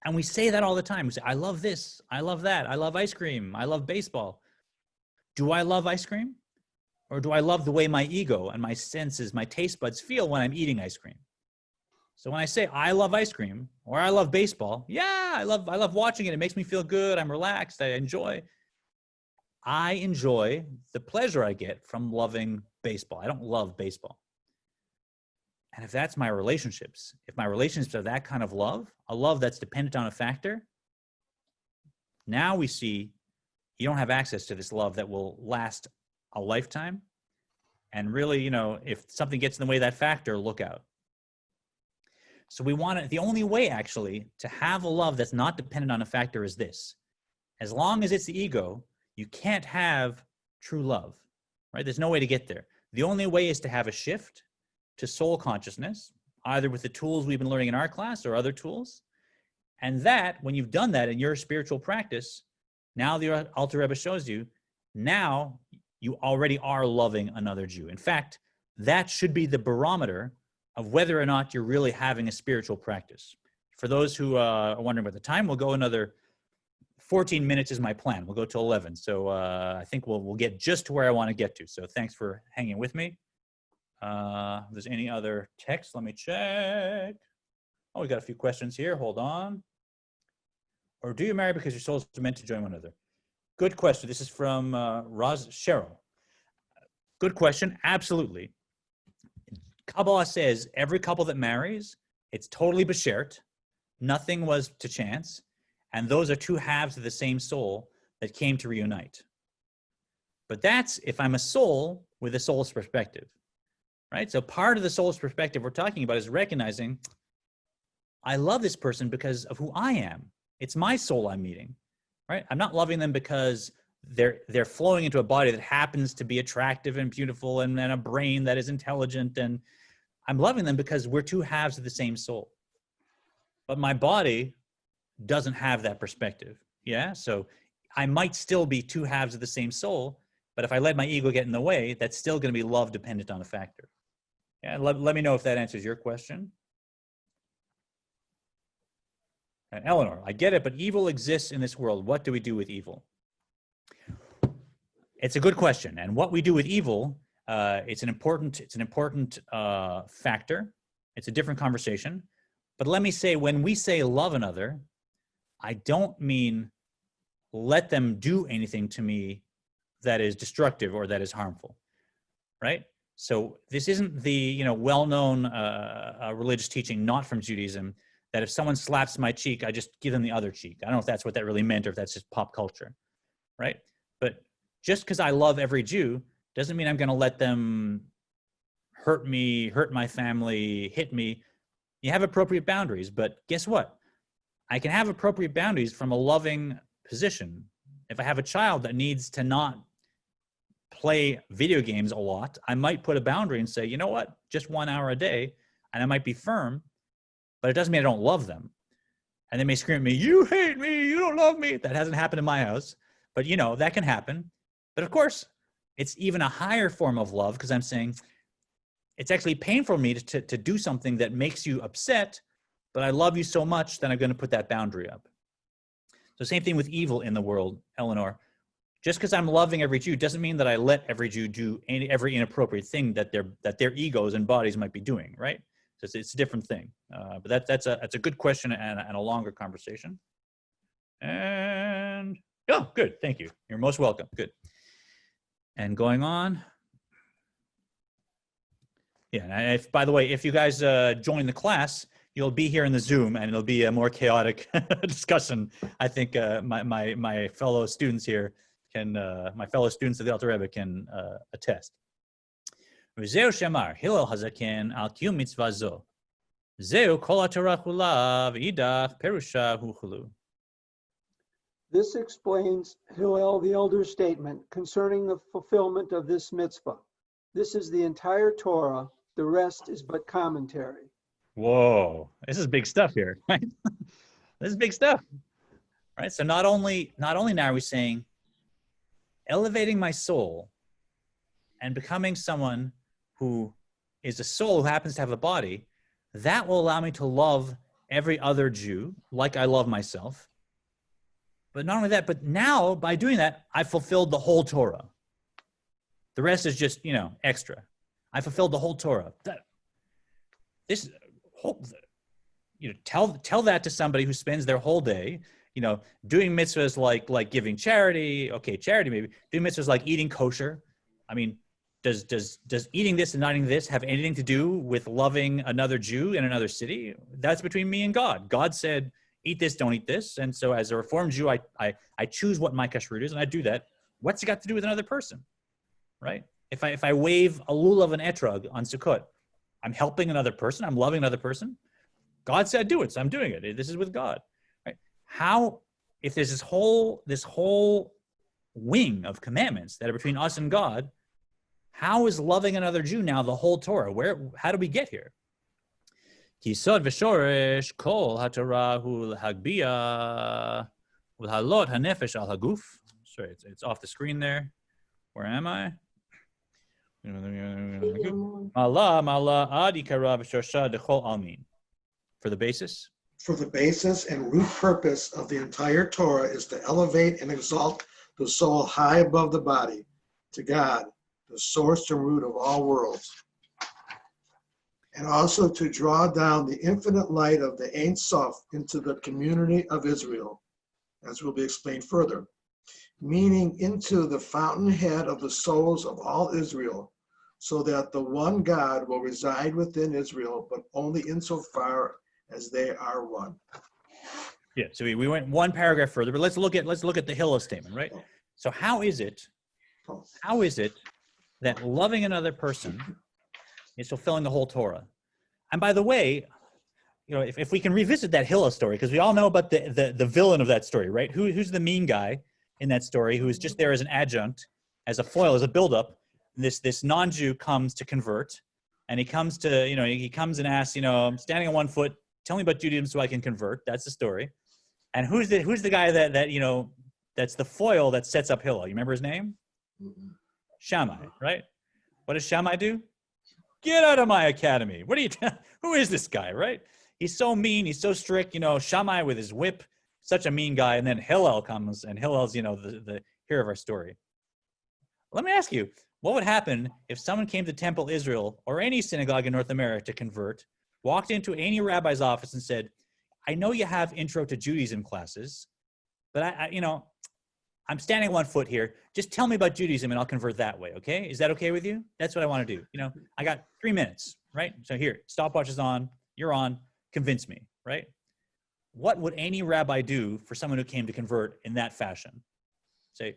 And we say that all the time. We say, I love this, I love that, I love ice cream, I love baseball. Do I love ice cream? Or do I love the way my ego and my senses, my taste buds feel when I'm eating ice cream? So when I say I love ice cream or I love baseball, yeah, I love watching it. It makes me feel good. I'm relaxed. I enjoy the pleasure I get from loving baseball. I don't love baseball. And if that's my relationships, if my relationships are that kind of love, a love that's dependent on a factor, now we see you don't have access to this love that will last a lifetime. And really, if something gets in the way of that factor, look out. So we want it. The only way actually to have a love that's not dependent on a factor is this. As long as it's the ego, you can't have true love, right? There's no way to get there. The only way is to have a shift to soul consciousness, either with the tools we've been learning in our class or other tools. And that, when you've done that in your spiritual practice, now the Alter Rebbe shows you, now you already are loving another Jew. In fact, that should be the barometer of whether or not you're really having a spiritual practice. For those who are wondering about the time, we'll go another 14 minutes is my plan. We'll go to 11. So I think we'll get just to where I want to get to. So thanks for hanging with me. If there's any other text, let me check. Oh, we got a few questions here. Hold on. Or do you marry because your souls are meant to join one another? Good question. This is from Roz Cheryl. Good question. Absolutely. Kabbalah says every couple that marries, it's totally beshert. Nothing was to chance. And those are two halves of the same soul that came to reunite. But that's if I'm a soul with a soul's perspective, right? So part of the soul's perspective we're talking about is recognizing, I love this person because of who I am. It's my soul I'm meeting, right? I'm not loving them because they're flowing into a body that happens to be attractive and beautiful and a brain that is intelligent. And I'm loving them because we're two halves of the same soul. But my body doesn't have that perspective. Yeah. So I might still be two halves of the same soul, but if I let my ego get in the way, that's still going to be love dependent on a factor. Yeah, let me know if that answers your question. And Eleanor, I get it, but evil exists in this world. What do we do with evil? It's a good question. And what we do with evil, it's an important factor. It's a different conversation. But let me say, when we say love another, I don't mean let them do anything to me that is destructive or that is harmful, right? So this isn't the well-known religious teaching, not from Judaism, that if someone slaps my cheek, I just give them the other cheek. I don't know if that's what that really meant or if that's just pop culture, right? But just because I love every Jew doesn't mean I'm going to let them hurt me, hurt my family, hit me. You have appropriate boundaries, but guess what? I can have appropriate boundaries from a loving position. If I have a child that needs to not play video games a lot, I might put a boundary and say, you know what, just 1 hour a day, and I might be firm, but it doesn't mean I don't love them. And they may scream at me, you hate me, you don't love me. That hasn't happened in my house, but that can happen. But of course, it's even a higher form of love because I'm saying it's actually painful for me to do something that makes you upset, but I love you so much that I'm going to put that boundary up. So same thing with evil in the world, Eleanor. Just because I'm loving every Jew doesn't mean that I let every Jew do every inappropriate thing that their egos and bodies might be doing, right? So it's a different thing. But that's a good question and a longer conversation. And oh, good, thank you. You're most welcome. Good. And going on. Yeah, and by the way, if you guys join the class, you'll be here in the Zoom, and it'll be a more chaotic discussion. I think my fellow students here my fellow students of the Alter Rebbe can attest. V'zeu shemar Hillel hazaken al kiyum mitzvah zo. Zeu kol haTorah kula v'idach perusha hu chulu. This explains Hillel the Elder's statement concerning the fulfillment of this mitzvah. This is the entire Torah. The rest is but commentary. Whoa, this is big stuff here, right? This is big stuff, right? So not only now are we saying elevating my soul and becoming someone who is a soul who happens to have a body, that will allow me to love every other Jew like I love myself. But not only that, but now by doing that, I fulfilled the whole Torah. The rest is just, extra. I fulfilled the whole Torah. Tell that to somebody who spends their whole day, doing mitzvahs like giving charity. Okay, charity maybe. Doing mitzvahs like eating kosher. I mean, does eating this and not eating this have anything to do with loving another Jew in another city? That's between me and God. God said, eat this, don't eat this. And so as a Reformed Jew, I choose what my kashrut is, and I do that. What's it got to do with another person, right? If I wave a lulav and etrog on Sukkot, I'm helping another person. I'm loving another person. God said do it, so I'm doing it. This is with God, right? How, if there's this whole wing of commandments that are between us and God, how is loving another Jew now the whole Torah? How do we get here? Kisod v'shoresh kol haTorah hu l'hagbia v'halot hanefesh al haguf. Sorry, it's off the screen there. Where am I? Mala ad ikara v'shosha dechol almin. For the basis? For the basis and root purpose of the entire Torah is to elevate and exalt the soul high above the body to God, the source and root of all worlds, and also to draw down the infinite light of the Ein Sof into the community of Israel, as will be explained further, meaning into the fountainhead of the souls of all Israel, so that the one God will reside within Israel, but only insofar as they are one. Yeah, so we went one paragraph further, but let's look at the Hillel statement, right? So how is it that loving another person is fulfilling the whole Torah? And by the way, if we can revisit that Hillel story, because we all know about the villain of that story, right? Who's the mean guy in that story who is just there as an adjunct, as a foil, as a buildup? This non-Jew comes to convert, and he comes and asks, I'm standing on one foot, tell me about Judaism so I can convert. That's the story. And who's the guy that that's the foil that sets up Hillel? You remember his name? Shammai, right? What does Shammai do? Get out of my academy. What are you, who is this guy, right? He's so mean. He's so strict. You know, Shammai with his whip, such a mean guy. And then Hillel comes, and Hillel's, you know, the hero of our story. Let me ask you, what would happen if someone came to Temple Israel or any synagogue in North America to convert, walked into any rabbi's office and said, I know you have intro to Judaism classes, but I'm standing 1 foot here. Just tell me about Judaism and I'll convert that way, okay? Is that okay with you? That's what I want to do. You know, I got 3 minutes, right? So here, stopwatch is on, you're on, convince me, right? What would any rabbi do for someone who came to convert in that fashion? Say,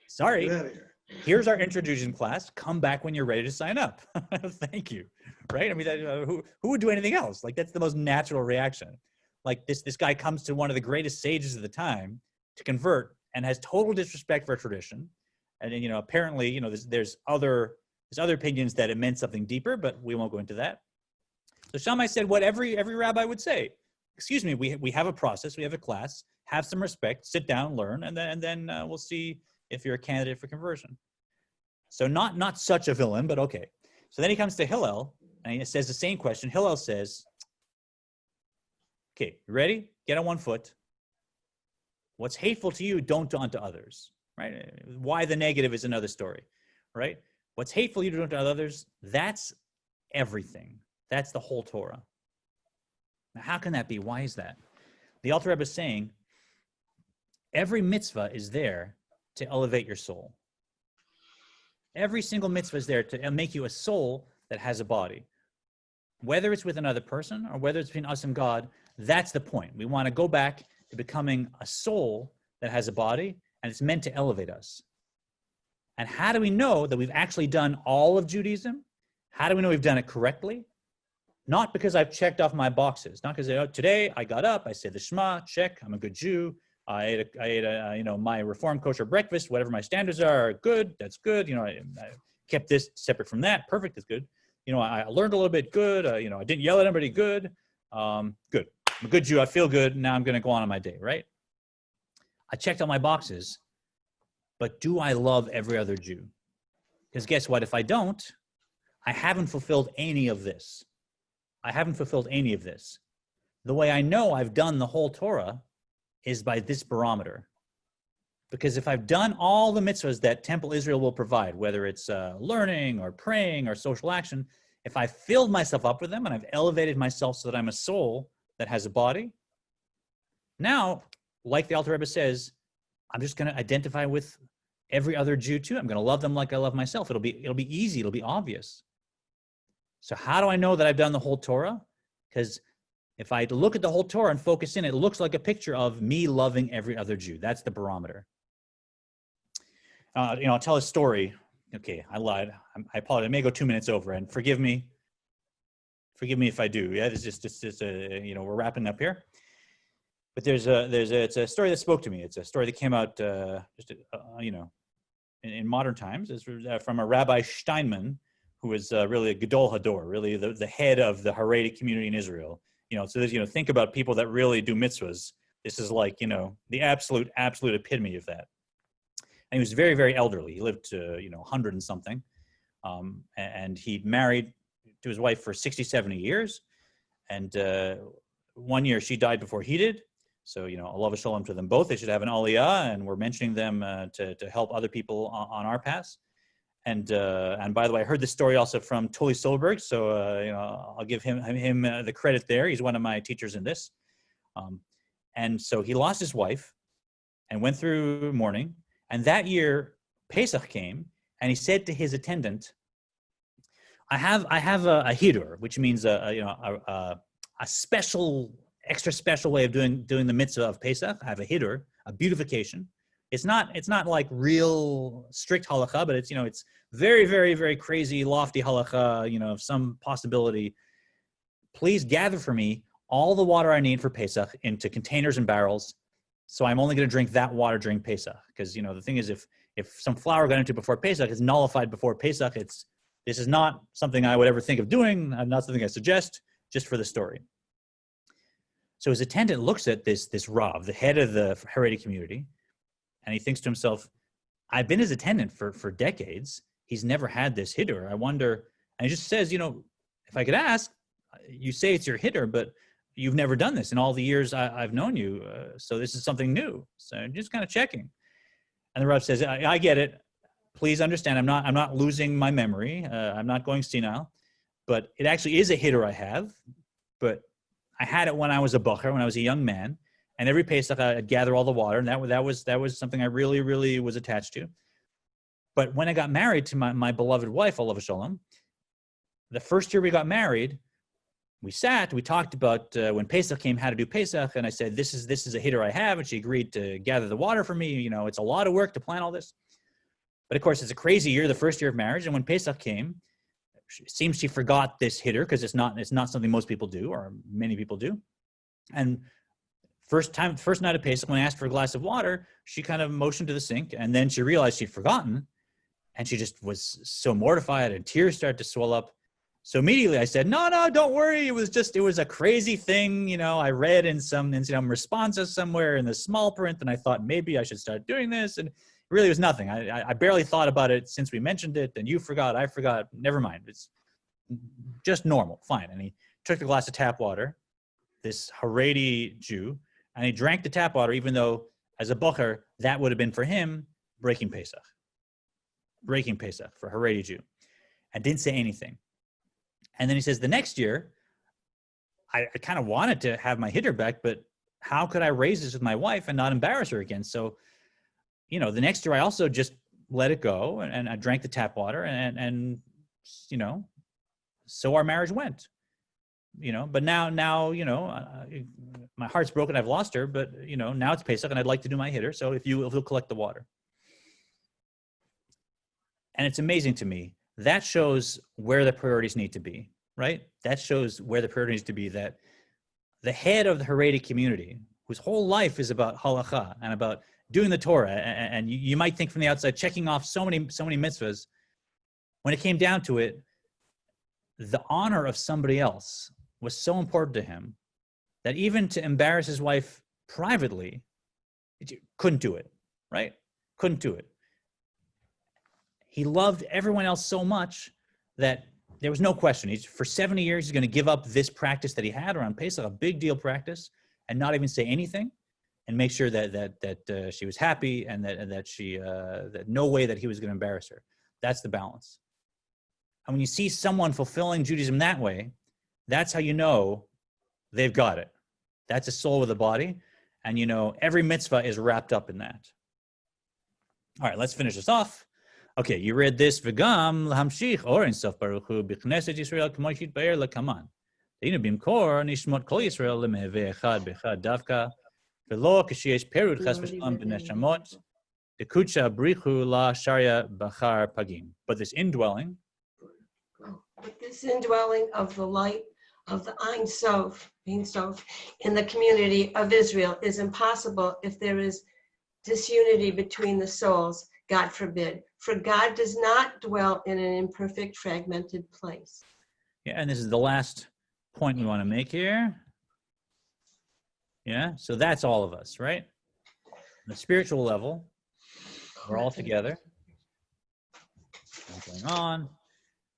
sorry, Get out of here. here's our introduction class. Come back when you're ready to sign up. Thank you, right? I mean, who would do anything else? Like, that's the most natural reaction. Like, this guy comes to one of the greatest sages of the time to convert and has total disrespect for tradition. And then, you know, apparently, you know, there's other opinions that it meant something deeper, but we won't go into that. So Shammai said what every rabbi would say. Excuse me, we have a process, we have a class, have some respect, sit down, learn, and then we'll see if you're a candidate for conversion. So not such a villain, but okay. So then he comes to Hillel, and he says the same question. Hillel says, okay, you ready? Get on 1 foot. What's hateful to you, don't do unto others, right? Why the negative is another story, right? What's hateful you do unto others, that's everything. That's the whole Torah. Now, how can that be? Why is that? The Alter Rebbe is saying, every mitzvah is there to elevate your soul. Every single mitzvah is there to make you a soul that has a body. Whether it's with another person or whether it's between us and God, that's the point. We want to go back to becoming a soul that has a body, and it's meant to elevate us. And how do we know that we've actually done all of Judaism? How do we know we've done it correctly? Not because I've checked off my boxes. Not because today I got up, I said the Shema, check, I'm a good Jew. I ate my Reformed kosher breakfast, whatever my standards are, good, that's good. You know, I kept this separate from that, perfect, that's good. You know, I learned a little bit, good. I didn't yell at anybody, good. Good. I'm a good Jew, I feel good, now I'm going to go on my day, right? I checked all my boxes, but do I love every other Jew? Because guess what? If I don't, I haven't fulfilled any of this. I haven't fulfilled any of this. The way I know I've done the whole Torah is by this barometer. Because if I've done all the mitzvahs that Temple Israel will provide, whether it's learning or praying or social action, if I filled myself up with them and I've elevated myself so that I'm a soul that has a body, now, like the Alter Rebbe says, I'm just going to identify with every other Jew too. I'm going to love them like I love myself. It'll be easy. It'll be obvious. So how do I know that I've done the whole Torah? Because if I look at the whole Torah and focus in, it looks like a picture of me loving every other Jew. That's the barometer. I'll tell a story. Okay, I lied. I apologize. I may go 2 minutes over, and forgive me. Forgive me if I do. Yeah, it's just we're wrapping up here. But it's a story that spoke to me. It's a story that came out in modern times. It's from a Rabbi Steinman, who is really a Gadol Hador, really the head of the Haredi community in Israel. So there's, think about people that really do mitzvahs. This is like, the absolute epitome of that. And he was very, very elderly. He lived to, 100 and something. And he married to his wife for 60, 70 years. And 1 year she died before he did. So, Allah v'shalom to them both. They should have an aliyah, and we're mentioning them to help other people on our path. And by the way, I heard this story also from Tully Solberg. So, I'll give him the credit there. He's one of my teachers in this. And so he lost his wife and went through mourning. And that year, Pesach came, and he said to his attendant, I have a hidur, which means a special, extra special way of doing the mitzvah of Pesach. I have a hidur, a beautification. It's not like real strict halakha, but it's very, very, very crazy, lofty halakha, of some possibility. Please gather for me all the water I need for Pesach into containers and barrels. So I'm only going to drink that water during Pesach. Because, the thing is, if some flour got into before Pesach, it's nullified before Pesach. This is not something I would ever think of doing. Not something I suggest, just for the story. So his attendant looks at this Rav, the head of the Haredi community, and he thinks to himself, I've been his attendant for decades. He's never had this hidur. I wonder, And he just says, if I could ask, you say it's your hitter, but you've never done this in all the years I've known you. So this is something new. So I'm just kind of checking. And the Rav says, I get it. Please understand, I'm not losing my memory. I'm not going senile, but it actually is a hitter I have. But I had it when I was a bacher, when I was a young man. And every Pesach I'd gather all the water. And that was something I really, really was attached to. But when I got married to my beloved wife, Olav Shalom, the first year we got married, we talked about when Pesach came, how to do Pesach. And I said, this is a hitter I have. And she agreed to gather the water for me. It's a lot of work to plan all this. But of course, it's a crazy year, the first year of marriage. And when Pesach came, it seems she forgot this hitter because it's not something most people do or many people do. And first night of Pesach, when I asked for a glass of water, she kind of motioned to the sink. And then she realized she'd forgotten. And she just was so mortified and tears started to swell up. So immediately I said, no, don't worry. It was a crazy thing. I read in some responses somewhere in the small print. And I thought maybe I should start doing this. And it really was nothing. I barely thought about it since we mentioned it. And you forgot, I forgot. Never mind. It's just normal. Fine. And he took the glass of tap water, this Haredi Jew, and he drank the tap water, even though as a bacher, that would have been for him breaking Pesach for Haredi Jew, and didn't say anything. And then he says, the next year, I kind of wanted to have my hitter back, but how could I raise this with my wife and not embarrass her again? So, the next year I also just let it go and I drank the tap water and so our marriage went, but now, my heart's broken. I've lost her, but now it's Pesach and I'd like to do my hitter. So if you'll collect the water. And it's amazing to me. That shows where the priorities need to be, right? That shows where the priority needs to be, that the head of the Haredi community, whose whole life is about halacha and about doing the Torah, and you might think from the outside, checking off so many mitzvahs, when it came down to it, the honor of somebody else was so important to him that even to embarrass his wife privately, couldn't do it, right? Couldn't do it. He loved everyone else so much that there was no question. For 70 years, he's going to give up this practice that he had around Pesach, a big deal practice, and not even say anything, and make sure that she was happy and that no way that he was going to embarrass her. That's the balance. And when you see someone fulfilling Judaism that way, that's how you know they've got it. That's a soul with a body, and every mitzvah is wrapped up in that. All right, let's finish this off. Okay, you read this. V'gam l'hamshich or in sof baruch hu b'knesset Yisrael k'mo shitbaer lekaman. Deinu b'mkor nishmot kol Yisrael lemeheveh echad b'echad davka v'lo k'sheyesh perut chas v'shalom b'neshamot dekucha brichu la sharia b'char pagim. But this indwelling of the light of the Ein Sof in the community of Israel is impossible if there is disunity between the souls. God forbid. For God does not dwell in an imperfect, fragmented place. Yeah, and this is the last point we want to make here. Yeah, so that's all of us, right? On the spiritual level, we're all together. What's going on?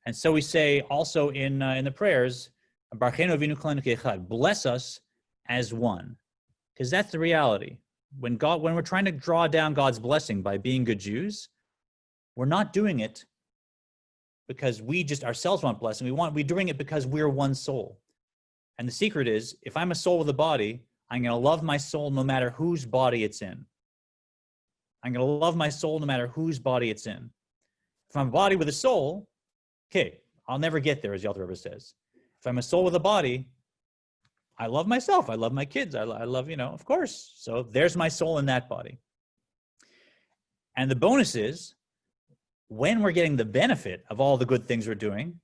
And so we say also in the prayers, bless us as one, because that's the reality. When we're trying to draw down God's blessing by being good Jews, we're not doing it because we just ourselves want blessing. We're doing it because we're one soul. And the secret is, if I'm a soul with a body, I'm going to love my soul no matter whose body it's in. I'm going to love my soul no matter whose body it's in. If I'm a body with a soul, okay, I'll never get there, as the Alter Rebbe says. If I'm a soul with a body, I love myself. I love my kids. I love, of course. So there's my soul in that body. And the bonus is, when we're getting the benefit of all the good things we're doing,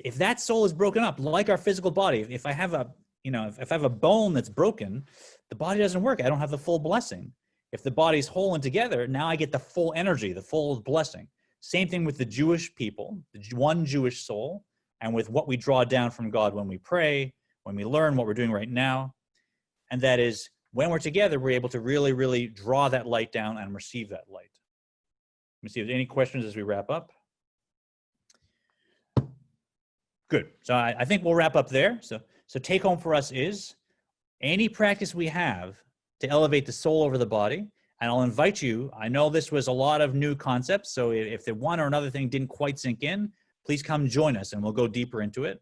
if that soul is broken up, like our physical body, if I have if I have a bone that's broken, the body doesn't work. I don't have the full blessing. If the body's whole and together, now I get the full energy, the full blessing. Same thing with the Jewish people, the one Jewish soul, and with what we draw down from God when we pray, when we learn what we're doing right now. And that is, when we're together, we're able to really, really draw that light down and receive that light. Let me see if there's any questions as we wrap up. Good. So I think we'll wrap up there. So take home for us is any practice we have to elevate the soul over the body. And I'll invite you, I know this was a lot of new concepts, so if the one or another thing didn't quite sink in, please come join us and we'll go deeper into it.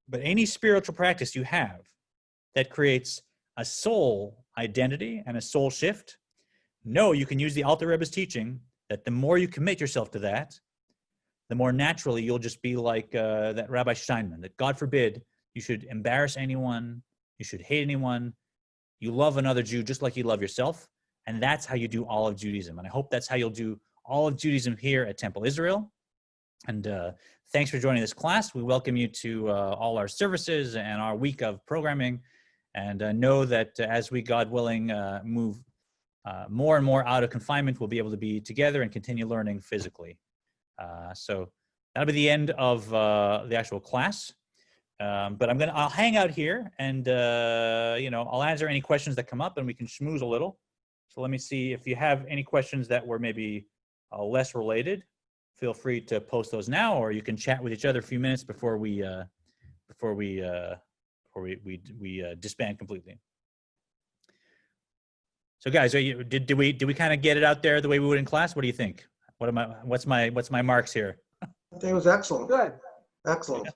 But any spiritual practice you have that creates a soul identity and a soul shift, know you can use the Alter Rebbe's teaching that the more you commit yourself to that, the more naturally you'll just be like that Rabbi Steinman, that God forbid you should embarrass anyone, you should hate anyone, you love another Jew just like you love yourself, and that's how you do all of Judaism. And I hope that's how you'll do all of Judaism here at Temple Israel. And thanks for joining this class. We welcome you to all our services and our week of programming. And know that as we, God willing, move more and more out of confinement, we'll be able to be together and continue learning physically. So that'll be the end of the actual class. But I'll hang out here and, I'll answer any questions that come up and we can schmooze a little. So let me see if you have any questions that were maybe less related. Feel free to post those now, or you can chat with each other a few minutes before we disband completely. So guys, did we kind of get it out there the way we would in class? What do you think? What's my marks here? I think it was excellent. Good. Excellent.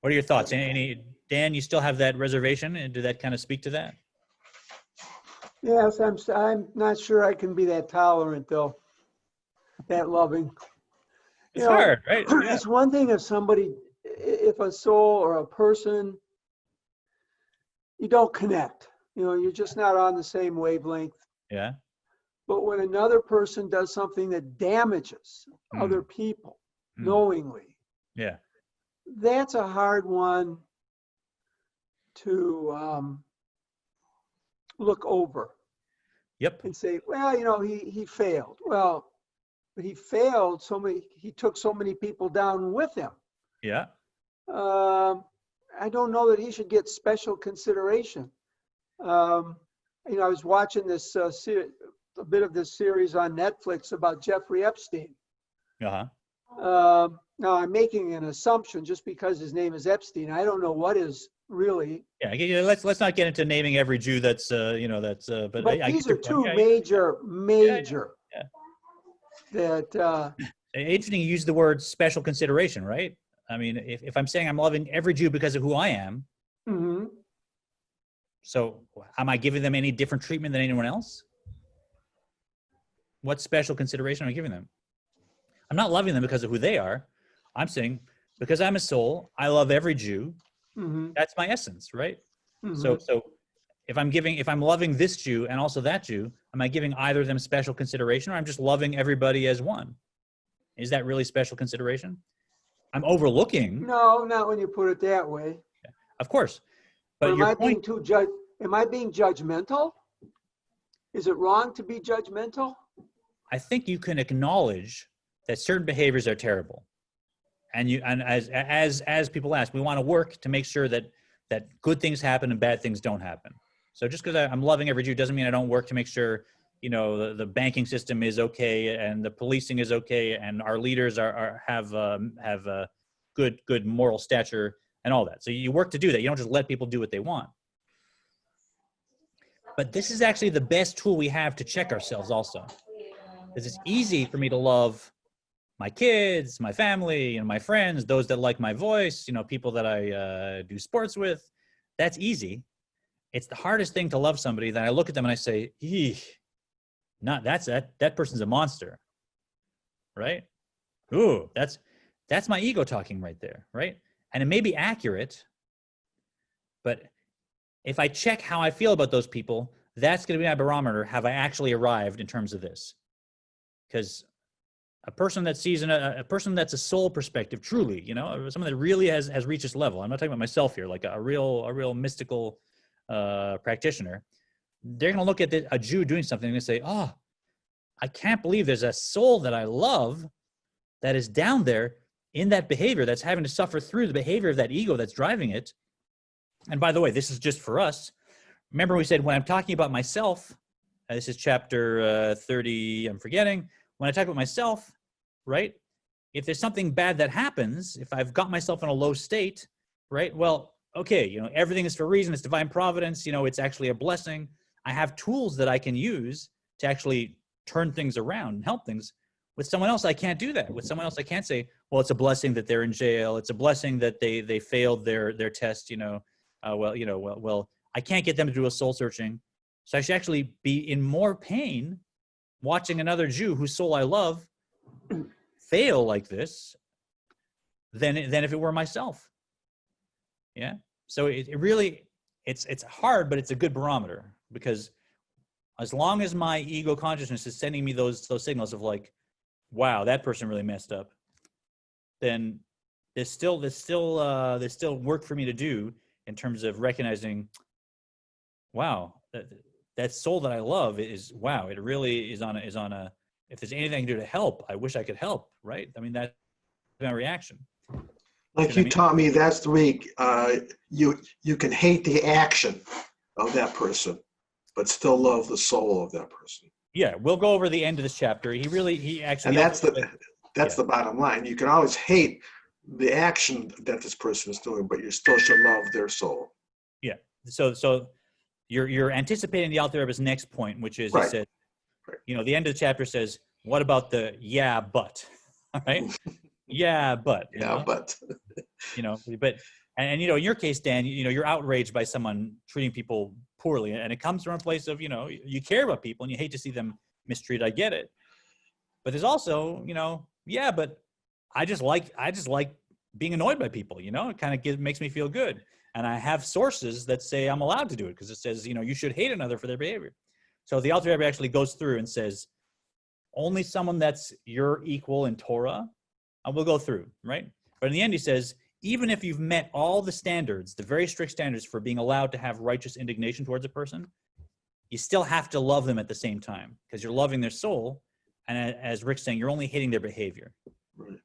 What are your thoughts? Dan, you still have that reservation, and did that kind of speak to that? Yes, I'm not sure I can be that tolerant though, that loving. It's hard, right? Yeah. It's one thing if a soul or a person, you don't connect, you're just not on the same wavelength. Yeah. But when another person does something that damages other people knowingly, yeah, that's a hard one to look over. Yep. And say, well, he failed. Well, but he failed he took so many people down with him. Yeah. I don't know that he should get special consideration. I was watching this a bit of this series on Netflix about Jeffrey Epstein. Uh-huh. Now I'm making an assumption just because his name is Epstein. I don't know what is really. Yeah. Let's not get into naming every Jew that's but these are two major. Yeah. That. Interesting. You use the word special consideration, right? I mean, if I'm saying I'm loving every Jew because of who I am, Mm-hmm. so am I giving them any different treatment than anyone else? What special consideration am I giving them? I'm not loving them because of who they are. I'm saying because I'm a soul, I love every Jew. Mm-hmm. That's my essence, right? Mm-hmm. So if I'm loving this Jew and also that Jew, am I giving either of them special consideration, or I'm just loving everybody as one? Is that really special consideration? I'm overlooking. No, not when you put it that way. Of course. But am I being judgmental? Is it wrong to be judgmental? I think you can acknowledge that certain behaviors are terrible. And as people ask, we want to work to make sure that good things happen and bad things don't happen. So just because I'm loving every Jew doesn't mean I don't work to make sure, the banking system is okay and the policing is okay and our leaders have a good moral stature and all that. So you work to do that. You don't just let people do what they want. But this is actually the best tool we have to check ourselves also. Because it's easy for me to love my kids, my family, my friends, those that like my voice, people that I do sports with. That's easy. It's the hardest thing to love somebody that I look at them and I say, that person's a monster, right? Ooh, that's my ego talking right there, right? And it may be accurate, but if I check how I feel about those people, that's going to be my barometer. Have I actually arrived in terms of this? Because a person that sees a person that's a soul perspective, truly, someone that really has reached this level. I'm not talking about myself here, like a real mystical practitioner. They're going to look at a Jew doing something and they say, "Oh, I can't believe there's a soul that I love that is down there in that behavior, that's having to suffer through the behavior of that ego that's driving it." And by the way, this is just for us. Remember we said when I'm talking about myself, this is chapter 30, I'm forgetting. When I talk about myself, right, if there's something bad that happens, if I've got myself in a low state, right? Well, okay, everything is for a reason. It's divine providence. It's actually a blessing. I have tools that I can use to actually turn things around and help things. With someone else, I can't do that. With someone else, I can't say, well, it's a blessing that they're in jail. It's a blessing that they failed their test. Well, I can't get them to do a soul searching. So I should actually be in more pain watching another Jew whose soul I love fail like this than if it were myself. Yeah. So it really, it's hard, but it's a good barometer, because as long as my ego consciousness is sending me those signals of like, wow, that person really messed up, then there's still work for me to do in terms of recognizing, wow, that soul that I love is, wow, it really is on a, if there's anything I can do to help, I wish I could help, right? I mean, that's my reaction. Like you taught me last week, you can hate the action of that person, but still love the soul of that person. Yeah, we'll go over the end of this chapter. He actually, and that's the bottom line. You can always hate the action that this person is doing, but you still should love their soul. Yeah. So you're anticipating the Alter Rebbe's next point, which is, right. He said, the end of the chapter says, what about the yeah, but, all right? Yeah, but, but, but, and in your case, Dan, you're outraged by someone treating people poorly, and it comes from a place of, you care about people and you hate to see them mistreated. I get it. But there's also, yeah, but I just like being annoyed by people, it kind of makes me feel good. And I have sources that say I'm allowed to do it, because it says, you should hate another for their behavior. So the Alter Rebbe actually goes through and says, only someone that's your equal in Torah, and we'll go through, right? But in the end, he says, even if you've met all the standards, the very strict standards for being allowed to have righteous indignation towards a person, you still have to love them at the same time, because you're loving their soul. And as Rick's saying, you're only hating their behavior. right.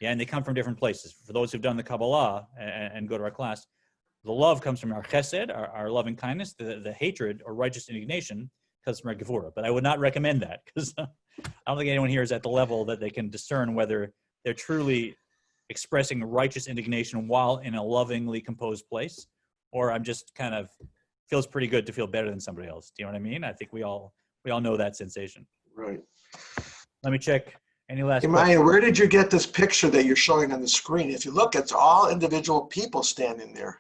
Yeah, and they come from different places. For those who've done the Kabbalah and go to our class, the love comes from our chesed, our loving kindness. The hatred or righteous indignation comes from our gevurah. But I would not recommend that, because I don't think anyone here is at the level that they can discern whether they're truly expressing righteous indignation while in a lovingly composed place, or I'm just kind of feels pretty good to feel better than somebody else. Do you know what I mean? I think we all know that sensation. Right. Let me check. Any last Hey, questions? Maya, where did you get this picture that you're showing on the screen? If you look, it's all individual people standing there.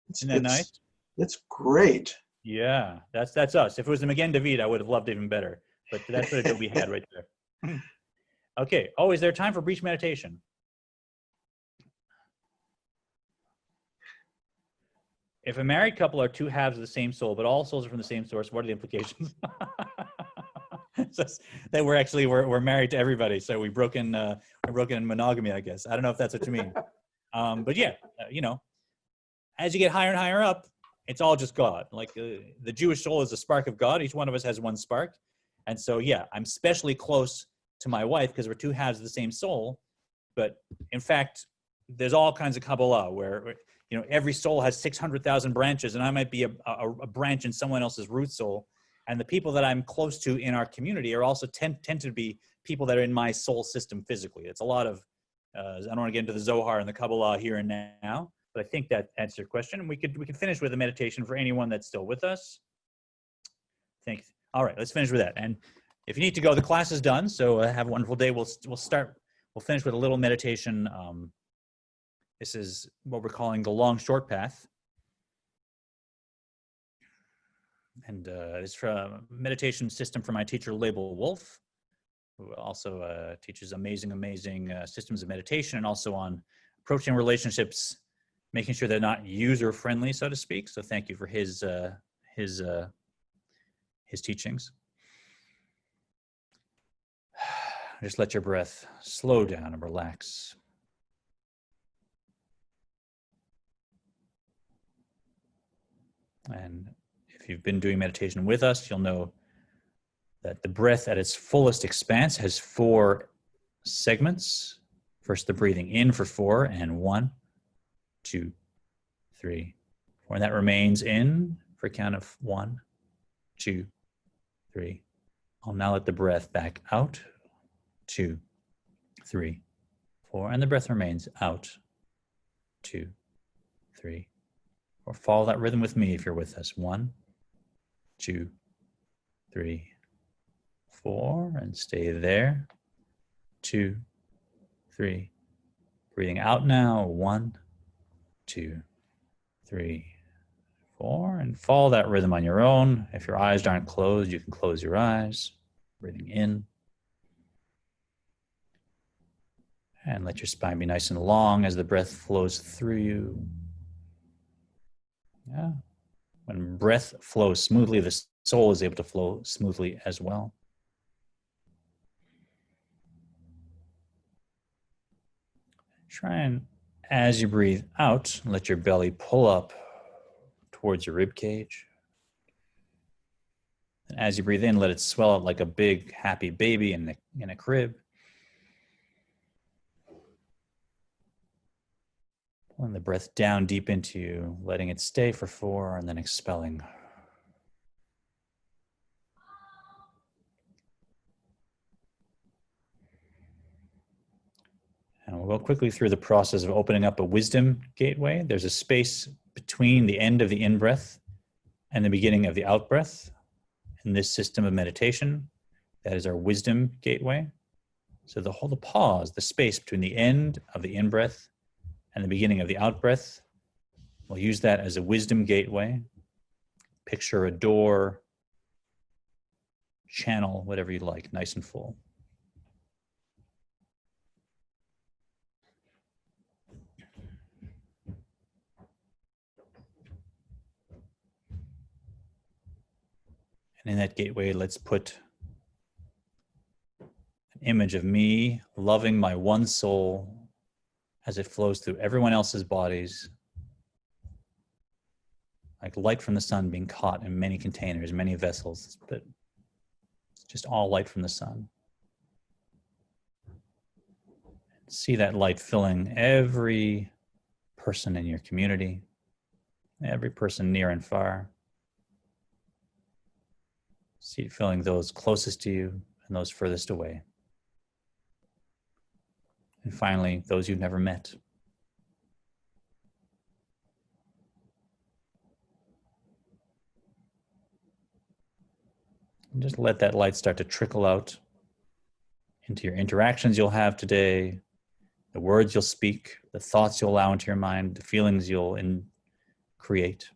Isn't that nice? It's great. Yeah, that's us. If it was the Magen David, I would have loved it even better. But that's what we had right there. Okay. Oh, is there time for brief meditation? If a married couple are two halves of the same soul, but all souls are from the same source, what are the implications? That we're married to everybody, so we're broken in monogamy, I guess. I don't know if that's what you mean. But yeah, as you get higher and higher up, it's all just God. Like the Jewish soul is a spark of God. Each one of us has one spark. And so, yeah, I'm especially close to my wife because we're two halves of the same soul. But in fact, there's all kinds of Kabbalah where, every soul has 600,000 branches, and I might be a branch in someone else's root soul. And the people that I'm close to in our community are also tend to be people that are in my soul system physically. It's a lot of, I don't want to get into the Zohar and the Kabbalah here and now, but I think that answers your question. And we could finish with a meditation for anyone that's still with us. Thanks. All right, let's finish with that. And if you need to go, the class is done. So have a wonderful day. We'll finish with a little meditation. This is what we're calling the long short path. And it's from a meditation system from my teacher, Label Wolf, who also teaches amazing systems of meditation, and also on approaching relationships, making sure they're not user-friendly, so to speak. So thank you for his teachings. Just let your breath slow down and relax. And if you've been doing meditation with us, you'll know that the breath at its fullest expanse has 4 segments. First, the breathing in for 4, and 1, 2, 3, 4. And that remains in for a count of 1, 2, 3. I'll now let the breath back out. 2, 3, 4, and the breath remains. Out, 2, 3, or follow that rhythm with me if you're with us. 1, 2, 3, 4, and stay there. 2, 3. Breathing out now. 1, 2, 3, 4, and follow that rhythm on your own. If your eyes aren't closed, you can close your eyes. Breathing in. And let your spine be nice and long as the breath flows through you. Yeah. When breath flows smoothly, the soul is able to flow smoothly as well. Try and, as you breathe out, let your belly pull up towards your rib cage. And as you breathe in, let it swell out like a big, happy baby in a crib. Pulling the breath down deep into you, letting it stay for 4, and then expelling. And we'll go quickly through the process of opening up a wisdom gateway. There's a space between the end of the in-breath and the beginning of the out-breath. In this system of meditation, that is our wisdom gateway. So the pause, the space between the end of the in-breath and the beginning of the out-breath, we'll use that as a wisdom gateway. Picture a door, channel, whatever you like, nice and full. And in that gateway, let's put an image of me loving my one soul as it flows through everyone else's bodies, like light from the sun being caught in many containers, many vessels, but it's just all light from the sun. See that light filling every person in your community, every person near and far. See it filling those closest to you and those furthest away. And finally, those you've never met. And just let that light start to trickle out into your interactions you'll have today, the words you'll speak, the thoughts you'll allow into your mind, the feelings you'll create.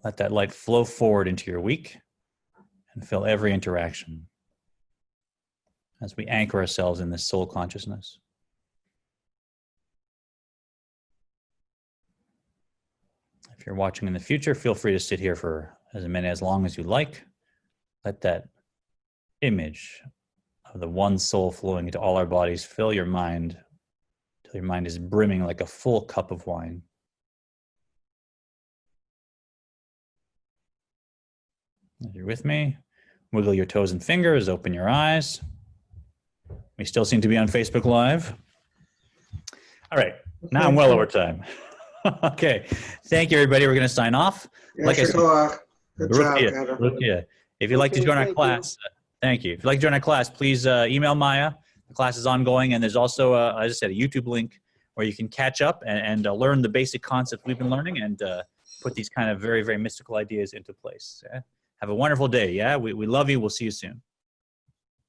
Let that light flow forward into your week and fill every interaction as we anchor ourselves in this soul consciousness. If you're watching in the future, feel free to sit here for as long as you like. Let that image of the one soul flowing into all our bodies fill your mind till your mind is brimming like a full cup of wine. If you're with me, wiggle your toes and fingers, open your eyes. We still seem to be on Facebook Live. All right, now I'm well over time. Okay, thank you, everybody. We're going to sign off. Like I said, good job, Andrew. yeah. If you'd like to join our class, thank you. If you'd like to join our class, please email Maya. The class is ongoing, and there's also, as I said, a YouTube link where you can catch up and learn the basic concepts we've been learning and put these kind of very, very mystical ideas into place. Yeah? Have a wonderful day. Yeah, we love you. We'll see you soon.